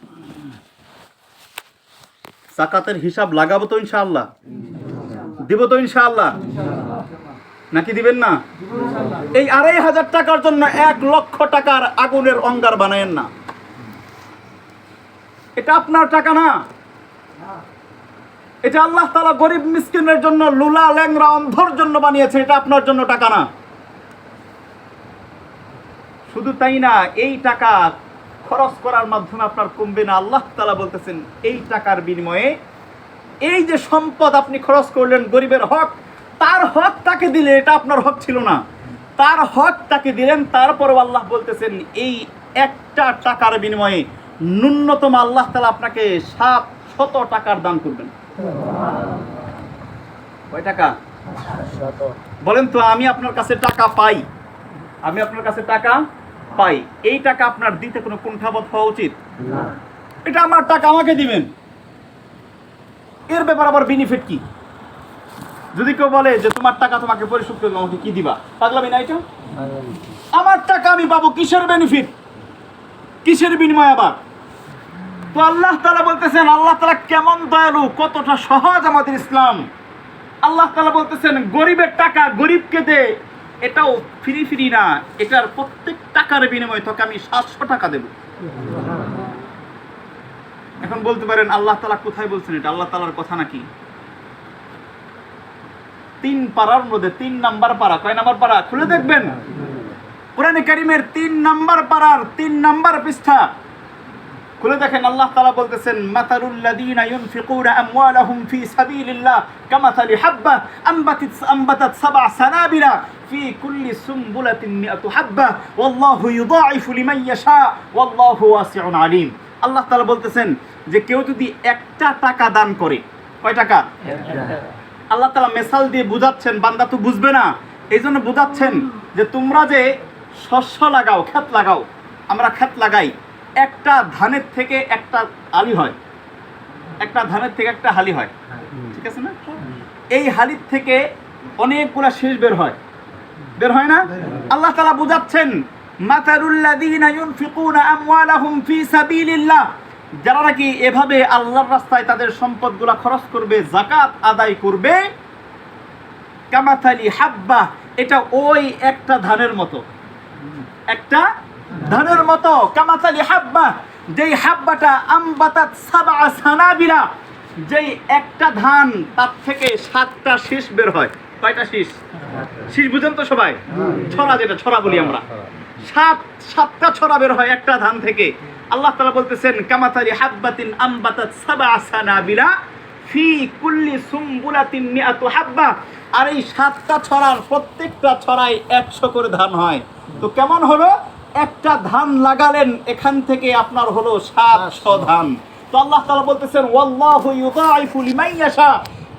যাকাতের হিসাব লাগাবো তো ইনশাআল্লাহ, দিব তো ইনশাআল্লাহ, নাকি দিবেন না? এই 2,500 টাকার জন্য 1 লক্ষ টাকার আগুনের অঙ্গার বানায়েন না। এটা আপনার টাকা না, এটা আল্লাহ তাআলা গরিব মিসকিনের জন্য, লুলা ল্যাংড়া অন্ধর জন্য বানিয়েছে, এটা আপনার জন্য টাকা না। শুধু তাই না, এই টাকা খরচ করার মাধ্যমে আপনার কমবে না। আল্লাহ তাআলা বলতেছেন এই টাকার বিনিময়ে, এই যে সম্পদ আপনি খরচ করলেন, গরিবের হক, তার হক তাকে দিলে, এটা আপনার হক ছিল না, তার হক তাকে দিলেন। তারপরে আল্লাহ বলতেছেন এই একটা টাকার বিনিময়ে ন্যূনতম আল্লাহ তাআলা আপনাকে 700 টাকার দান করবেন। কয় টাকা বলেন তো? আমি আপনার কাছে টাকা পাই, আমি আপনার কাছে টাকা পাই, এই টাকা আপনার দিতে কোনো কুণ্ঠাবোধ হওয়া উচিত না। এটা আমার টাকা, আমাকে দিবেন, এর ব্যাপারে আবার বেনিফিট কি? যদি কেউ বলে যে তোমার টাকা তোমাকে পরিশোধ করবে, আমাকে কি দিবা? পাগলামি না এটা? আমার টাকা আমি পাবো, কিসের বেনিফিট? কিসের বিনিময় আবার? তো আল্লাহ তাআলা বলতেছেন, আল্লাহ তাআলা কেমন দয়ালু, কতটা সহজ আমাদের ইসলাম। আল্লাহ তাআলা বলতেছেন গরিবের টাকা গরিবকে দে, এটাও ফ্রি ফ্রি না, এটার প্রত্যেক টাকার বিনিময়ে তোকে আমি 700 টাকা দেব। এখন বলতে পারেন আল্লাহ তাআলা কোথায় বলছেন এটা? আল্লাহ তাআলার কথা নাকি? 3 পারার মধ্যে 3 নাম্বার পারা, কয় নাম্বার পারা খুলে দেখবেন, কোরআনে কারীমের 3 নাম্বার পারার 3 নাম্বার পৃষ্ঠা খুলে দেখেন। আল্লাহ তাআলা বলতেছেন মাতালুল লাযীনা ইউনফিকুনা আমওয়ালাহুম ফি সাবিলিল্লাহ কামাসালি হাব্বা আমবাতাত সাবআ সানাবিলা ফি কুল্লি সুমবুলাতিন মিআতু হাব্বা ওয়াল্লাহু ইউযাইফু লিমান ইয়াশা ওয়াল্লাহু ওয়াসিউন আলীম। আল্লাহ তাআলা বলতেছেন যে কেউ যদি একটা টাকা দান করে, কয় টাকা? আল্লাহ তাআলা মিসাল দিয়ে বুঝাচ্ছেন, বান্দা তো বুঝবে না, এইজন্য বুঝাচ্ছেন যে তোমরা যে শস্য লাগাও, ক্ষেত লাগাও, আমরা ক্ষেত লাগাই, একটা ধানের থেকে একটা আলি হয়, একটা ধানের থেকে একটা হালি হয়, ঠিক আছে না? এই হালির থেকে অনেকগুলা শীষ বের হয়, বের হয় না? আল্লাহ তাআলা বুঝাচ্ছেন মাতালুল লাযীনা ইউনফিকুনা আমওয়ালাহুম ফি সাবিলিল্লাহ, যারা নাকি এভাবে আল্লাহর রাস্তায় তাদের সম্পদগুলা খরচ করবে, যাকাত আদায় করবে, কামাসালি হাব্বা, এটা ওই একটা ধানের মতো, একটা ধানের মতো, কামাসালি হাব্বা, যেই হাব্বাটা আমবাতাত সাবআ সানাবিলা, যেই একটা ধান তার থেকে 7টা শীষ বের হয়। কয়টা শীষ? শীষ বুঝেন তো সবাই? ছড়া, যেটা ছড়া বলি আমরা, 7টা ছড়া বের হয় একটা ধান থেকে। আল্লাহ তাআলা বলতেছেন কামাসালি হাব্বাতিন আমবাতাত সাবআ সানাবিলা ফি কুল্লি সুমবুলাতিন মিআতু হাব্বা, আর এই 7টা ছড়ার প্রত্যেকটা ছড়ায় 100 করে ধান হয়। তো কেমন হলো? একটা ধান লাগালেন, এখান থেকে আপনার হলো 700 ধান। তো আল্লাহ তাআলা বলতেছেন ওয়াল্লাহু ইউযাইফু লিমান ইয়াশা,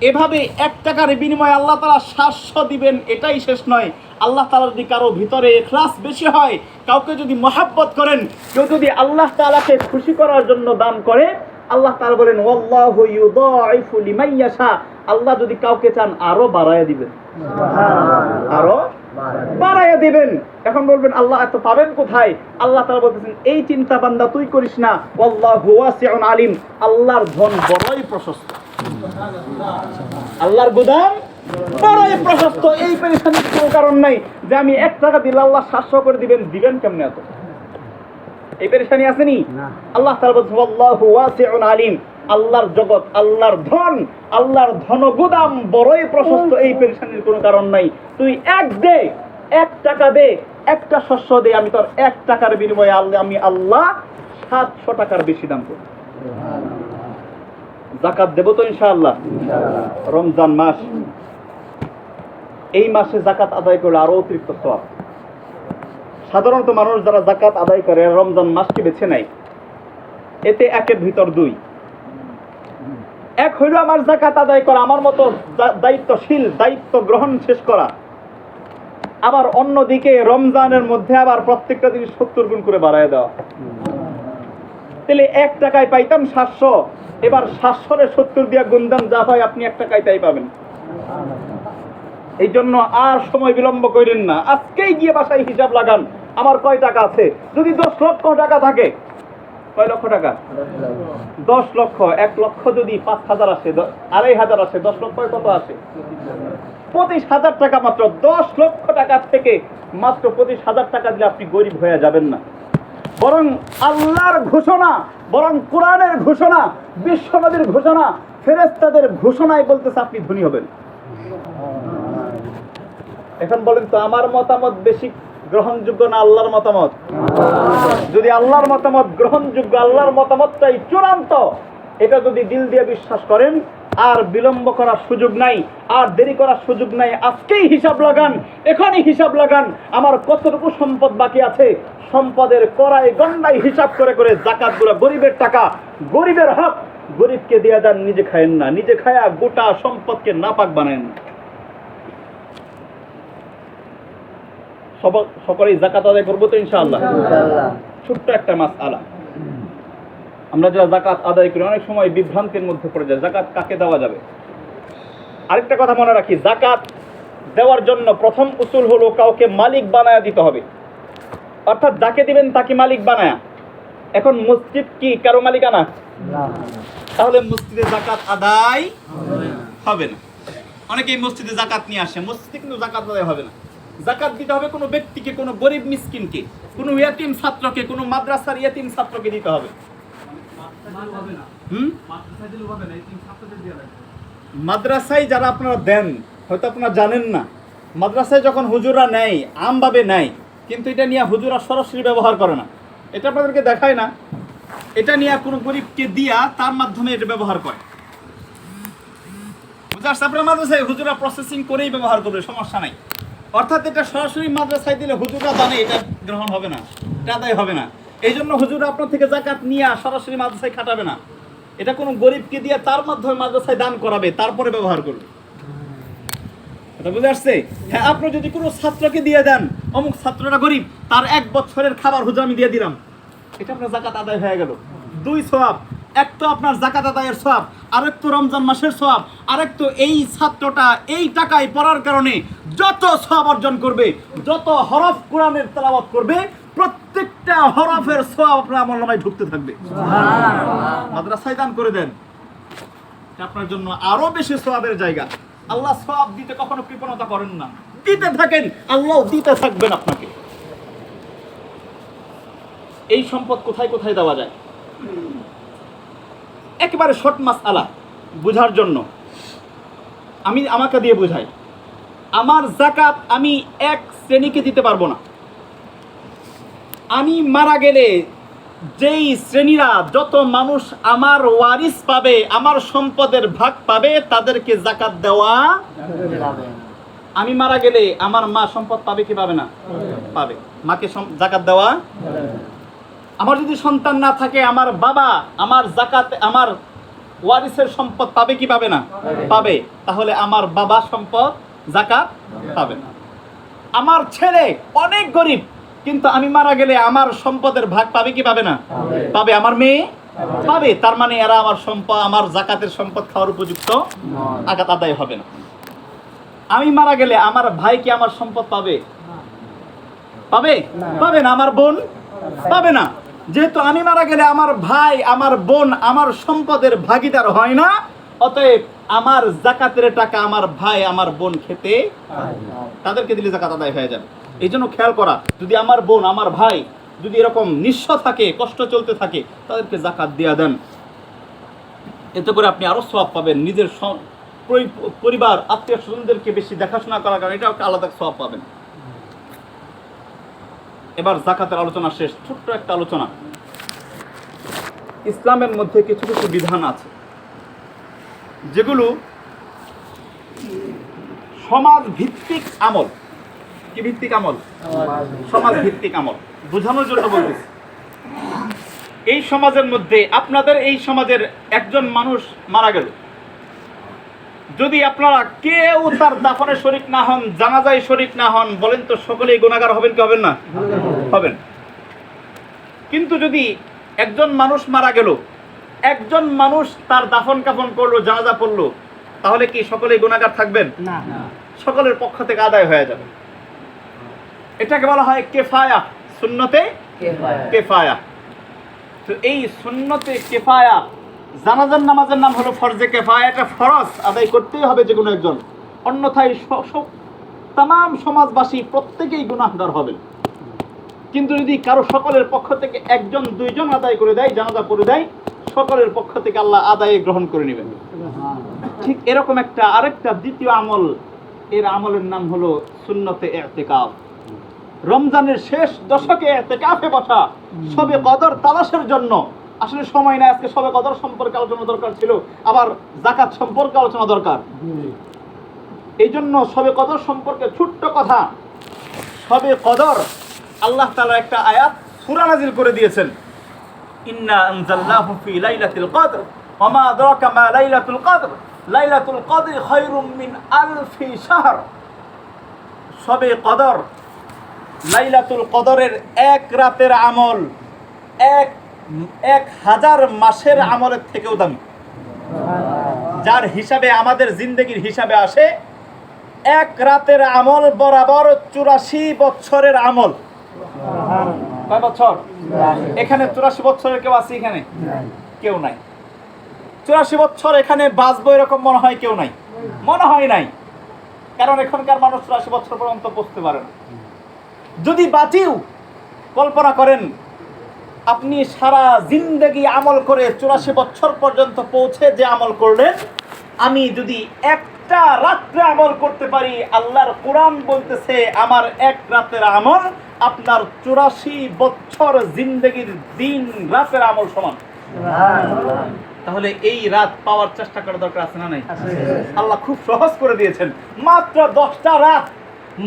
এভাবে 1 টাকার বিনিময়ে আল্লাহ তাআলা 700 দিবেন, এটাই শেষ নয়। আল্লাহ তাআলার যদি কারো ভিতরে ইখলাস বেশি হয়, কাউকে যদি মহব্বত করেন, কেউ যদি আল্লাহ তাআলাকে খুশি করার জন্য দান করে, আল্লাহ তাআলা বলেন ওয়াল্লাহু ইউযাইফু লিমান ইয়াশা, আল্লাহ যদি কাউকে চান আরো বাড়ায়া দিবেন, আরো বাড়ায়া দিবেন। এখন বলবেন আল্লাহ এত পাবেন কোথায়? আল্লাহ তাআলা বলতেছেন এই চিন্তা বান্দা তুই করিস না, ওয়াল্লাহু ওয়াসিউন আলীম, আল্লাহর ধন বড়ই প্রশস্ত, আল্লাহর গোদাম বড়ই প্রশস্ত। এই পেরেশানির কোনো কারণ নাই যে আমি 1 টাকা দিলে আল্লাহ 700 করে দিবেন, দিবেন কেমনে এত? এই পেরেশানি আসেনি? আল্লাহ তাআলা বলছেন আল্লাহু ওয়াসিউন আলীম, আল্লাহর জগৎ, আল্লাহর ধন, আল্লাহর ধন গোদাম বড়ই প্রশস্ত, এই পেরেশানির কোনো কারণ নাই। তুই 1 টাকা দে, একটা শস্য দে, আমি তোর 1 টাকার বিনিময়ে আমি আল্লাহ 700 টাকার বেশি দাম করব। যাকাত দেব তো ইনশাআল্লাহ। রমজান মাস, এই মাসে যাকাত আদায় করলে আরো অতিরিক্ত সওয়াব। সাধারণত মানুষ যারা যাকাত আদায় করে রমজান মাসকে বেছে নেয়, এতে 1-এর ভিতর 2। 1 হইল আমার যাকাত আদায় করা, আমার মতো দায়িত্বশীল, দায়িত্ব গ্রহণ শেষ করা। আবার অন্যদিকে রমজানের মধ্যে আবার প্রত্যেকটা জিনিস 70 গুণ করে বাড়ায় দেওয়া। তাহলে 1 টাকায় পাইতাম 700, এবার 700-এর 70 দিয়া গুণ দেন, যা হয় আপনি 1 টাকায় তাই পাবেন। এই জন্য আর সময় বিলম্ব করেন না, আজকেই গিয়ে বাসায় হিসাব লাগান আমার কয় টাকা আছে। যদি 10 লক্ষ টাকা থাকে, কয় লক্ষ টাকা? 10 লক্ষ। 1 লক্ষ যদি 5,000 আসে, 2,500 আসে, 10 লক্ষ কত আসে? 25,000 টাকা মাত্র। 10 লক্ষ টাকার থেকে মাত্র 25,000 টাকা দিলে আপনি গরিব হয়ে যাবেন না, বরং আল্লাহর ঘোষণা, বরং কোরআনের ঘোষণা, বিশ্বনবীর ঘোষণা, ফেরেশতাদের ঘোষণায় বলতেছে আপনি ধনী হবেন। এখন বলেন তো আমার মতামত বেশি গ্রহণযোগ্য না আল্লাহর মতামত? যদি আল্লাহর মতামত গ্রহণযোগ্য, আল্লাহর মতামতটাই চূড়ান্ত, এটা যদি দিল দিয়ে বিশ্বাস করেন, আর বিলম্ব করার সুযোগ নাই, আর দেরি করার সুযোগ নাই। আজকেই হিসাব লাগান, এখনই হিসাব লাগান আমার কতটুকু সম্পদ বাকি আছে। সম্পদের কড়াই গন্ডাই হিসাব করে করে যাকাতগুলো, গরিবের টাকা, গরিবের হক, গরিবকে দিয়ে দেন, নিজে খায়েন না। নিজে খায়া গোটা সম্পদকে নাপাক বানায়েন। সকলেই যাকাত আদায় করবো তো ইনশাআল্লাহ। ছোট্ট একটা মাসআলা, আমরা যারা যাকাত আদায় করি অনেক সময় বিভ্রান্তির মধ্যে পড়ে যায়, যাকাত কাকে দেওয়া যাবে। আরেকটা কথা মনে রাখি, যাকাত দেওয়ার জন্য প্রথম উসুল হলো কাউকে মালিক বানায়া দিতে হবে। অর্থাৎ যাকে দিবেন তাকে মালিক বানায়া। এখন মসজিদ কি কারো মালিকানা? তাহলে মসজিদে জাকাত আদায় হবে না। অনেকেই মসজিদে জাকাত নিয়ে আসে, মসজিদে কিন্তু জাকাত আদায় হবে না। জাকাত দিতে হবে কোনো ব্যক্তিকে, কোনো গরিব মিসকিনকে, কোনো ইয়াতিম ছাত্রকে, কোনো মাদ্রাসার ইয়াতিম ছাত্রকে দিতে হবে। মাদ্রাসায় যারা আপনারা দেন, হয়তো আপনারা জানেন না, মাদ্রাসায় যখন হুজুরা নেয় আমভাবে নেয়, কিন্তু এটা নিয়ে হুজুরা সরাসরি ব্যবহার করে না, এটা আপনাদেরকে দেখায় না। এটা নিয়ে কোনো গরিবকে দিয়া তার মাধ্যমে এটা ব্যবহার করে। বুঝতে পারছেন? আপনার মাদ্রাসায় হুজুরা প্রসেসিং করেই ব্যবহার করবে, সমস্যা নাই। অর্থাৎ এটা সরাসরি মাদ্রাসায় দিলে হুজুরা জানে এটা গ্রহণ হবে না, এটা আদায় হবে না। এই জন্য হুজুরা আপনার থেকে জাকাত নিয়ে সরাসরি মাদ্রাসায় খাটাবে না, এটা কোনো গরিবকে দিয়ে তার মাধ্যমে মাদ্রাসায় দান করাবে, তারপরে ব্যবহার করবে। এটা বুঝে আসছে? হ্যাঁ, আপনি যদি কোনো ছাত্রকে দিয়ে দেন, অমুক ছাত্রটা গরিব, তার 1 বছরের খাবার হুজুর আমি দিয়ে দিলাম, এটা আপনার জাকাত আদায় হয়ে গেল। 2 সওয়াব, এক তো আপনার জাকাত আদায়ের সওয়াব, আরেক তো রমজান মাসের সওয়াব, আরেক তো এই ছাত্রটা এই টাকায় পড়ার কারণে যত সওয়াব অর্জন করবে, যত হরফ কোরআনের তেলাওয়াত করবে, প্রত্যেকটা হরফের সওয়াব আপনার আমলনামায় ঢুকতে থাকবে। সুবহানাল্লাহ। মাদ্রাসায় দান করে দেন, এটা আপনার জন্য আরো বেশি সওয়াবের জায়গা। আল্লাহ সওয়াব দিতে কখনো কৃপণতা করেন না, দিতে থাকেন, আল্লাহ দিতে থাকবেন আপনাকে। এই সম্পদ কোথায় কোথায় দেওয়া যায়, একেবারে শর্ট মাসআলা বোঝার জন্য আমাকে দিয়ে বোঝাই। আমার জাকাত আমি এক শ্রেণীকে দিতে পারবো না। আমি মারা গেলে যেই শ্রেণীরা, যত মানুষ আমার ওয়ারিস পাবে, আমার সম্পদের ভাগ পাবে, তাদেরকে জাকাত দেওয়া। আমি মারা গেলে আমার মা সম্পদ পাবে কি পাবে না? পাবে। মাকে জাকাত দেওয়া। আমার যদি সন্তান না থাকে, আমার বাবা আমার জাকাত, আমার ওয়ারিসের সম্পদ পাবে কি পাবে না? পাবে। তাহলে আমার বাবা সম্পদ জাকাত পাবে না। আমার ছেলে অনেক গরিব, কিন্তু আমি মারা গেলে আমার সম্পদের ভাগ পাবে কি পাবে না? পাবে। আমার মেয়ে পাবে। তার মানে এরা আমার সম্পদ, আমার জাকাতের সম্পদ খাওয়ার উপযুক্ত, জাকাত আদায় হবে না। আমি মারা গেলে আমার ভাই কি আমার সম্পদ পাবে? পাবে? পাবে না। আমার বোন পাবে না। যেহেতু আমি মারা গেলে আমার ভাই, আমার বোন আমার সম্পদের ভাগিদার হয় না, অতএব আমার জাকাতের টাকা আমার ভাই, আমার বোন খেতে, তাদেরকে দিলে জাকাত আদায় হয়ে যাবে। এই জন্য খেয়াল করা, যদি আমার বোন, আমার ভাই যদি এরকম নিঃস্ব থাকে, কষ্ট চলতে থাকে, তাদেরকে জাকাত দিয়ে দেন। এতে করে আপনি আরো সওয়াব পাবেন। নিজের পরিবার, আত্মীয় স্বজনদেরকে বেশি দেখাশোনা করার কারণে এটাও একটা আলাদা সওয়াব পাবেন। এবার জাকাতের আলোচনা শেষ। ছোট্ট একটা আলোচনা। ইসলামের মধ্যে কিছু কিছু বিধান আছে যেগুলো সমাজ ভিত্তিক আমল। কি ভিত্তিক আমল? সমাজ ভিত্তিক আমল। বোঝানোর জন্য বলতেছি, এই সমাজের মধ্যে, আপনাদের এই সমাজের একজন মানুষ মারা গেল, যদি আপনারা কেউ তার দাফনে শরীক না হন, জানাজায় শরীক না হন, বলেন তো সকলেই গুনাহগার হবেন কি হবেন না? হবেন। কিন্তু যদি একজন মানুষ মারা গেল, একজন মানুষ তার দাফন কাফন করলো, জানাজা পড়লো, তাহলে কি সকলেই গুনাহগার থাকবেন? না। সকলের পক্ষ থেকে আদায় হয়ে যাবে। এটাকে বলা হয় কিফায়া, সুন্নতে কিফায়া। তো এই সুন্নতে কিফায়া, জানাজার নামাজের নাম হলো ফরজে কিফায়া। এটা ফরজ আদায় করতেই হবে যে কোনো একজন, অন্যথায় তাম সমাজবাসী প্রত্যেকেই গুনাহগার হবেন। কিন্তু যদি কারো সকলের পক্ষ থেকে একজন দুইজন আদায় করে দেয়, জানাজা পড়ে দেয়, সকলের পক্ষ থেকে আল্লাহ আদায়ে গ্রহণ করে নেবেন। ঠিক এরকম একটা আরেকটা দ্বিতীয় আমল, এর আমলের নাম হলো সুন্নতে ইতিকাফ। রমজানের শেষ দশকে ইতিকাফে বসা, শবে কদর তালাশের জন্য। আসলে সময় নাই, আজকে শবে কদর সম্পর্কে আলোচনা দরকার ছিল, আবার জাকাত সম্পর্কে আলোচনা দরকার। এই জন্য শবে কদর সম্পর্কে ছোট্ট কথা। শবে কদর আল্লাহ তাআলা একটা আয়াত সূরা নাযিল করে দিয়েছেন, ইন্না আনজালনাহু ফি লাইলাতিল কদর ওয়া মা আদরাকা মা লাইলাতুল কদর লাইলাতুল কদরি খায়রুম মিন আলফি শাহর। শবে কদর, লাইলাতুল কদরের এক রাতের আমল 1000 মাসের আমলের থেকেও দামি। যার হিসাবে আমাদের জিন্দেগির হিসাবে আসে, এক রাতের আমল বরাবর 84 বছরের আমল। কয় বছর? এখানে 84 বছরের কেউ আছে? এখানে কেউ নাই। 84 বছর এখানে বাঁচবো এরকম মনে হয় কেউ নাই, মনে হয় নাই। কারণ এখনকার মানুষ 84 বছর পর্যন্ত পৌঁছতে পারে না। যদি বাঁচিও, কল্পনা করেন আপনি সারা জিন্দেগি আমল করে 84 বছর পর্যন্ত পৌঁছে যে আমল করলেন, আমি যদি একটা রাত্রে আমল করতে পারি, আল্লাহর কোরআন বলতেছে আমার এক রাতের আমল আপনার 84 বছর জিন্দেগির দিন রাতের আমল সমান। তাহলে এই রাত পাওয়ার চেষ্টা করার দরকার আছে না নাই? আল্লাহ খুব সহজ করে দিয়েছেন। মাত্র 10টা রাত,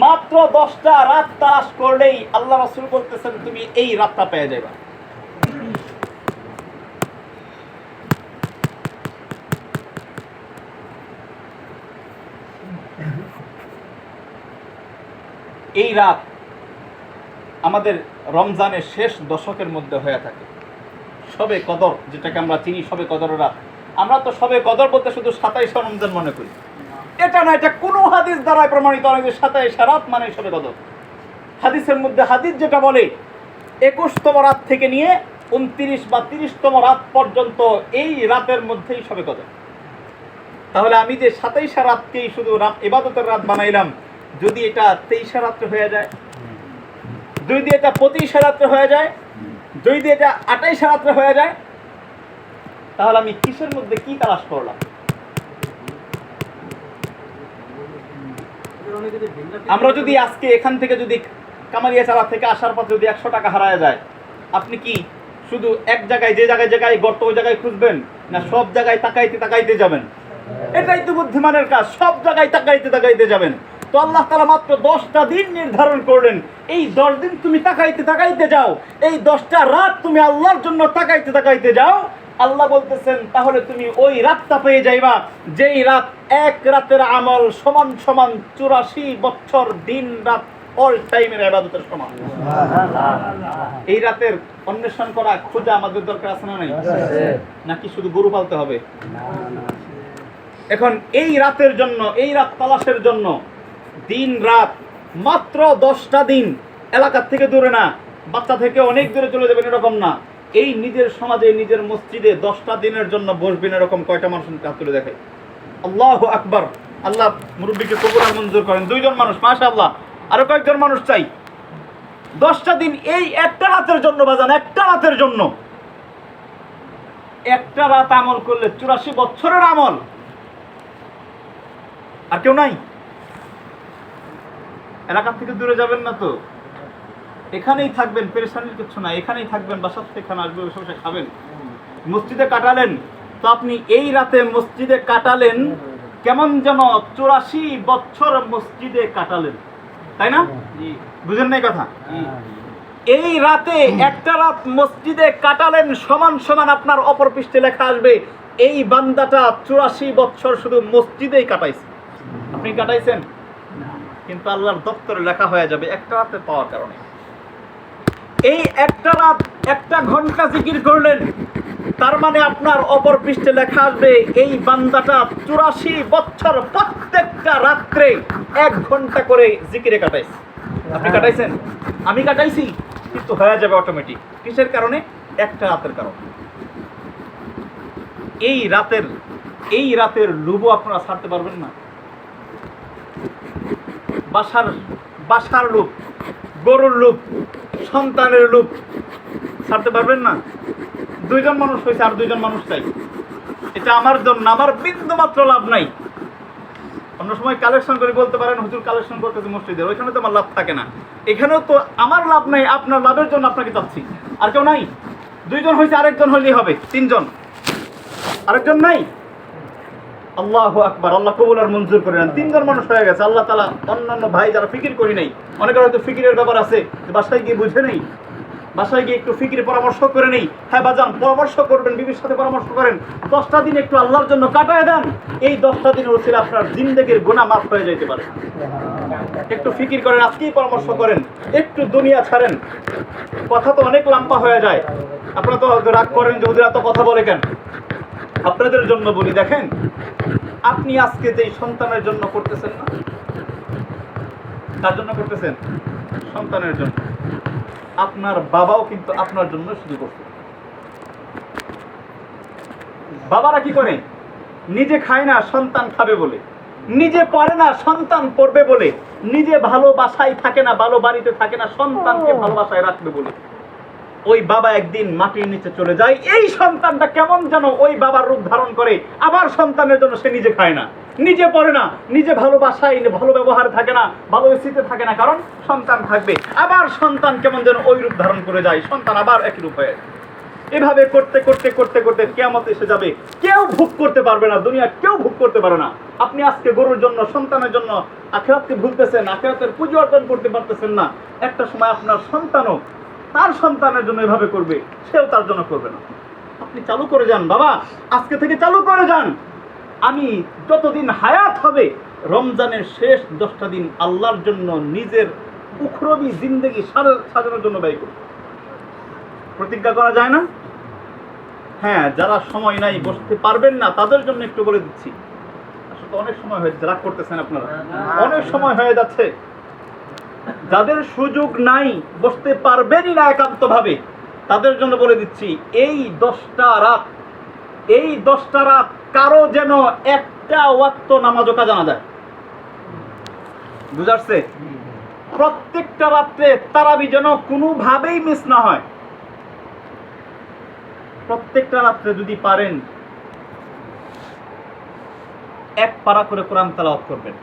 মাত্র 10টা রাত তালাশ করলেই আল্লাহ রাসূল বলতেছেন তুমি এই রাতটা পেয়ে যাবে। এই রাত আমাদের রমজানের শেষ দশকের মধ্যে হয়ে থাকে। শবে কদর, যেটাকে আমরা চিনি শবে কদরের রাত। আমরা তো শবে কদর বলতে শুধু 27 রমজান মনে করি। এটা না, এটা কোনো হাদিস দ্বারা প্রমাণিত নয় যে 27 রাত মানে শবে কদর। হাদিসের মধ্যে হাদিস যেটা বলে 21তম রাত থেকে নিয়ে 29 বা 30তম রাত পর্যন্ত এই রাতের মধ্যেই শবে কদর। তাহলে আমি যে 27 রাতকেই শুধু ইবাদতের রাত বানাইলাম, যদি এটা 23 রাত্রে হয়ে যায়, যদি এটা 25 রাত্রে হয়ে যায়, যদি এটা 28 রাত্রে হয়ে যায়, তাহলে আমি কিসের মধ্যে কি তালাশ করলাম? আমরা যদি আজকে এখান থেকে যদি কামারিয়াচালা থেকে আসার পথে যদি 100 টাকা হারায় যায়, আপনি কি শুধু এক জায়গায় যে জায়গায় গর্ত ওই জায়গায় খুঁজবেন, না সব জায়গায় তাকাইতে যাবেন? এটাই তো বুদ্ধিমানের কাজ, সব জায়গায় তাকাইতে যাবেন। তো আল্লাহ তাআলা মাত্র 10টা দিন নির্ধারণ করলেন, এই 10 দিন তুমি তাকাইতে যাও, এই 10টা রাত তুমি আল্লাহর জন্য তাকাইতে যাও। আল্লাহ বলতেছেন তাহলে তুমি ওই রাতটা পেয়ে যাইবা যেই রাত এক রাতের আমল সমান 84 বছর দিন রাত অল টাইমের ইবাদতের সমান। এই রাতের অন্বেষণ করা, খোঁজা আমাদের দরকার আছে না নাই? নাকি শুধু গরু পালতে হবে? এখন এই রাতের জন্য, এই রাত তালাশের জন্য দিন রাত মাত্র 10টা দিন, এলাকার থেকে দূরে না, বাচ্চা থেকে অনেক দূরে চলে যাবেন এরকম না, এই নিজের সমাজে নিজের মসজিদে 10টা দিনের জন্য বসবেন। এরকম কয়টা মানুষ হাত তুলে দেখায়? আল্লাহু আকবার। আল্লাহ মুরব্বিকে কবুল আর মঞ্জুর করেন। 2 জন মানুষ, মাশাআল্লাহ। আরো কয়েকজন মানুষ চাই। 10টা দিন এই একটা রাতের জন্য বাজান, একটা রাতের জন্য। একটা রাত আমল করলে 84 বছরের আমল। আর কেউ নাই? এলাকা থেকে দূরে যাবেন না তো, এখানেই থাকবেন, পেরেশানির কিছু না, এখানেই থাকবেন, বাসার থেকে এখানে আসবে, বসে খাবেন। মসজিদে কাটালেন তো আপনি এই রাতে মসজিদে কাটালেন কেমন যেন 84 বছর মসজিদে কাটালেন, তাই না? বুঝেন নাই কথা? এই রাতে একটা রাত মসজিদে কাটালেন সমান আপনার অপর পৃষ্ঠে লেখা আসবে এই বান্দাটা 84 বছর শুধু মসজিদেই কাটাইছে। আপনি কাটাইছেন, কিন্তু আল্লাহর দপ্তরে লেখা হয়ে যাবে একটা রাতে পাওয়ার কারণে। এই একটা রাত 1 ঘন্টা জিকির করলেন, তার মানে আপনার অপর পৃষ্ঠে লেখা আসবে এই বান্দাটা 84 বছর প্রত্যেকটা রাত্রে 1 ঘন্টা করে জিকিরে কাটাইছে। আপনি কাটাইছেন, আমি কাটাইছি, কিন্তু হয়ে যাবে অটোমেটিক। কিসের কারণে? একটা রাতের কারণে। এই রাতের লোভও আপনারা ছাড়তে পারবেন না। বাসার লোভ, গরুর লোভ, সন্তানের লোভ ছাড়তে পারবেন না। 2 জন মানুষ হয়েছে, আর 2 জন মানুষ চাই। এটা আমার জন্য, আমার বিন্দু মাত্র লাভ নাই। অন্য সময় কালেকশন করে বলতে পারেন হুজুর কালেকশন করতেছে মসজিদের, ওইখানে তো আমার লাভ থাকে না। এখানেও তো আমার লাভ নাই, আপনার লাভের জন্য আপনাকে চাচ্ছি। আর কেউ নাই? 2 জন হয়েছে, আরেকজন হইলেই হবে। 3 জন, আরেকজন নাই। আল্লাহু আকবার। আল্লাহ কবুল আর মঞ্জুর করে নেন। 3 জন মানুষ হয়ে গেছে। আল্লাহ তাআলা অন্যান্য ভাই যারা ফিকির করি নাই, অনেকের হয়তো ফিকিরের ব্যাপার আছে, বাসায় গিয়ে বুঝে নেই, বাসায় গিয়ে একটু ফিকির পরামর্শ করে নেই। হ্যাঁ বাজান, পরামর্শ করবেন, বিবির সাথে পরামর্শ করেন। 10টা দিন একটু আল্লাহর জন্য কাটায় দেন, এই 10টা দিন হচ্ছিল আপনার জিন্দেগির গুনাহ মাফ হয়ে যেতে পারে। একটু ফিকির করেন, আজকেই পরামর্শ করেন, একটু দুনিয়া ছাড়েন। কথা তো অনেক লম্বা হয়ে যায়। আপনারা তো রাগ করেন যে হুজুর এত কথা বলে কেন? আপনাদের জন্য বলি, দেখেন আপনি আজকে যেই সন্তানের জন্য করতেছেন না, তার জন্য করতেছেন, সন্তানের জন্য। আপনার বাবাও কিন্তু আপনার জন্য শুরু করছে। বাবারা কি করে? নিজে খায় না, সন্তান খাবে বলে, নিজে পড়ে না, সন্তান পড়বে বলে, নিজে ভালো বাসায় থাকে না, ভালো বাড়িতে থাকে না, সন্তানকে ভালোবাসায় রাখবে বলে ওই বাবা একদিন মাটির নিচে চলে যায়। এই সন্তানটা কেমন যেন ওই বাবার রূপ ধারণ করে। আবার সন্তানের জন্য সে নিজে খায় না, নিজে পড়ে না, নিজে ভালো বাসায় ভালো ব্যবহার থাকে না, ভালো স্থিতিতে থাকে না, কারণ সন্তান থাকবে। আবার সন্তান কেমন যেন ওই রূপ ধারণ করে যায়, সন্তান আবার একই রূপ হয়ে যায়। এভাবে করতে করতে করতে করতে কিয়ামত এসে যাবে। কেউ ভোগ করতে পারবে না, দুনিয়া কেউ ভোগ করতে পারে না। আপনি আজকে গরুর জন্য, সন্তানের জন্য আখিরাতকে ভুলতেছেন, আখিরাতের পুজো অর্জন করতে পারতেছেন না। একটা সময় আপনার সন্তানও তার সন্তানের জন্য এভাবে করবে, সেও তার জন্য করবে না। আপনি চালু করে যান বাবা, আজকে থেকে চালু করে যান। আমি যতদিন হায়াত হবে রমজানের শেষ 10টা দিন আল্লাহর জন্য নিজের উখরবি জিন্দেগি সাজানোর জন্য ব্যয় করব। প্রতিজ্ঞা করা যায় না? হ্যাঁ, যারা সময় নাই, বসতে পারবেন না, তাদের জন্য একটু বলে দিচ্ছি। আসলে অনেক সময় হয়ে রাগ করতেছেন আপনারা, অনেক সময় হয়ে যাচ্ছে। যাদের সুযোগ নাই, বসতে পারবেনই না একান্তভাবে, তাদের জন্য বলে দিচ্ছি, এই 10টা রাত কারো যেন একটা ওয়াক্ত নামাজও কাজা না যায়। বুঝাচ্ছে? প্রত্যেকটা রাত্রে তারাবি যেন কোনোভাবেই মিস না হয়। প্রত্যেকটা রাত্রে যদি পারেন 1 পারা করে কোরআন তেলাওয়াত করবেন।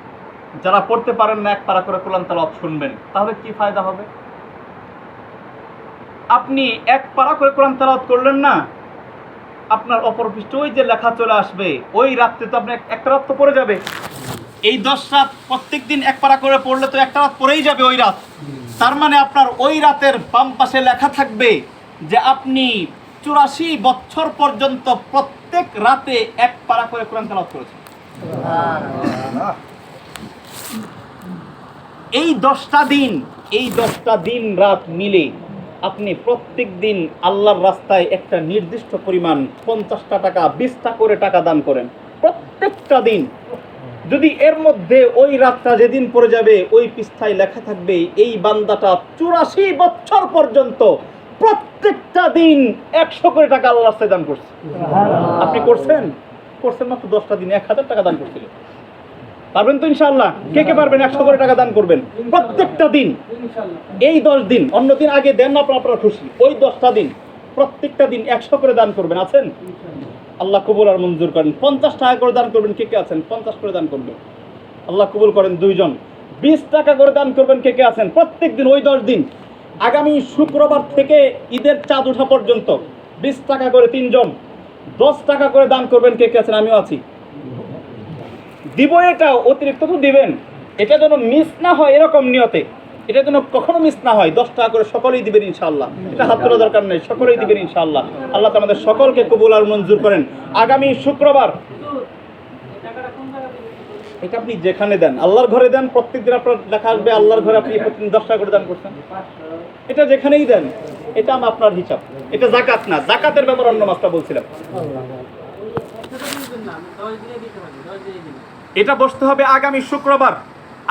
যারা পড়তে পারেন না 1 পারা করে কোরআন তেলাওয়াত শুনবেন, তাহলে কি ফায়দা হবে? আপনি 1 পারা করে কোরআন তেলাওয়াত করলেন না, আপনার অপর পৃষ্ঠে ওই যে লেখা চলে আসবে, ওই রাত্রে তো আপনি একটা রাত তো পড়ে যাবে। এই 10 রাত প্রত্যেকদিন 1 পারা করে পড়লে তো একটা রাত পড়েই যাবে ওই রাত। তার মানে আপনার ওই রাতের বাম পাশে লেখা থাকবে যে আপনি 84 বছর পর্যন্ত প্রত্যেক রাতে 1 পারা করে কোরআন তেলাওয়াত করেছেন। এই 10টা দিন রাত মিলে আপনি প্রত্যেক দিন আল্লাহর রাস্তায় একটা নির্দিষ্ট পরিমাণ 50টা টাকা, 20টা করে টাকা দান করেন প্রত্যেকটা দিন। যদি এর মধ্যে ওই রাতটা যেদিন পড়ে যাবে, ওই পৃষ্ঠায় লেখা থাকবে এই বান্দাটা 84 বছর পর্যন্ত প্রত্যেকটা দিন 100 করে টাকা আল্লাহর রাস্তায় দান করছে। আপনি করছেন মাত্র 10টা দিন 1000 টাকা দান করছিলেন। পারবেন তো ইনশাআল্লাহ? কে কে পারবেন 100 করে টাকা দান করবেন প্রত্যেকটা দিন? এই 10 দিন, অন্য দিন আগে দেন না, আপনারা খুশি। ওই 10টা দিন প্রত্যেকটা দিন 100 করে দান করবেন। আছেন? আল্লাহ কবুল আর মঞ্জুর করেন। 50 টাকা করে দান করবেন। কে কে আছেন? 50 করে দান করবেন। আল্লাহ কবুল করেন। 2 জন 20 টাকা করে দান করবেন। কে কে আছেন? প্রত্যেক দিন ওই 10 দিন, আগামী শুক্রবার থেকে ঈদের চাঁদ ওঠা পর্যন্ত 20 টাকা করে 3 জন 10 টাকা করে দান করবেন। কে কে আছেন? আমিও আছি। দিব, এটা অতিরিক্ত তো দিবেন, এটা যেন মিস না হয় এরকম নিয়তে, এটা যেন কখনো মিস না হয়। 10 টাকা করে সকলেই দিবেন ইনশাআল্লাহ। এটা হাত তোলা দরকার নেই, সকলেই দিবেন ইনশাআল্লাহ। আল্লাহ তো আমাদের সকলকে কবুল আর মঞ্জুর করেন। আগামী শুক্রবার এটা আপনি যেখানে দেন, আল্লাহর ঘরে দেন, প্রত্যেকদিন আপনার লেখা আসবে আল্লাহর ঘরে আপনি প্রতিদিন 10 টাকা করে দান করছেন। এটা যেখানেই দেন, এটা আপনার হিসাব। এটা জাকাত না, জাকাতের ব্যাপারে অন্য মাসটা বলছিলাম। এটা বসতে হবে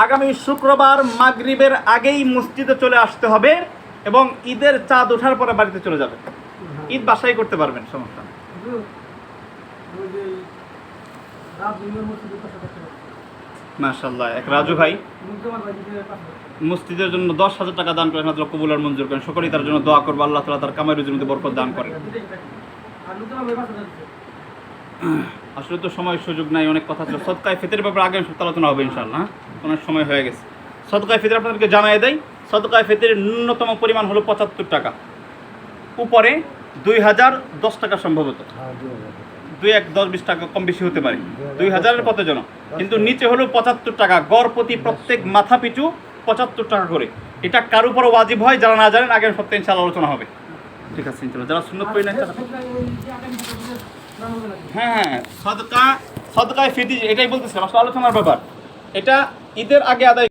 আগামী শুক্রবার মাগরিবের আগেই মসজিদে চলে আসতে হবে এবং ঈদের চাঁদ ওঠার পরে বাড়িতে চলে যাবে। ঈদ বাসায় করতে পারবেন, সমস্যা নেই। মাশাআল্লাহ, এক রাজু ভাই মসজিদের জন্য 10,000 টাকা দান করেন। আল্লাহ কবুল আর মঞ্জুর করেন। সকলেই তার জন্য দোয়া করবো, আল্লাহ তাআলা তার কামাই রুজির মধ্যে বরকত দান করেন। আসলে তো সময় সুযোগ নাই, অনেক কথা ছিল। সদকায়ে ফিতরের ব্যাপারে আগামী সপ্তাহে আলোচনা হবে ইনশাআল্লাহ। অনেক সময় হয়ে গেছে। সদকায়ে ফিতর আপনাদেরকে জানাই দেয়, সদকায়ে ফিতরের ন্যূনতম পরিমাণ হলো 75 টাকা, উপরে 2010 টাকা, সম্ভবত 2, 10, 20 টাকা কম বেশি হতে পারে, 2000-এর পথে যেন, কিন্তু নিচে হলো 75 টাকা গড় প্রতি, প্রত্যেক মাথা পিছু 75 টাকা করে। এটা কার উপর ওয়াজিব হয় যারা না জানেন, আগামী সপ্তাহে ইনশাআল্লাহ আলোচনা হবে। ঠিক আছে ইনশাআল্লাহ। যারা সুন্নাত পড়ে নেন, হ্যাঁ, সদকায়ে ফিতর এটাই বলতেছিলাম, আসলে আলোচনার ব্যাপার। এটা ঈদের আগে আদায়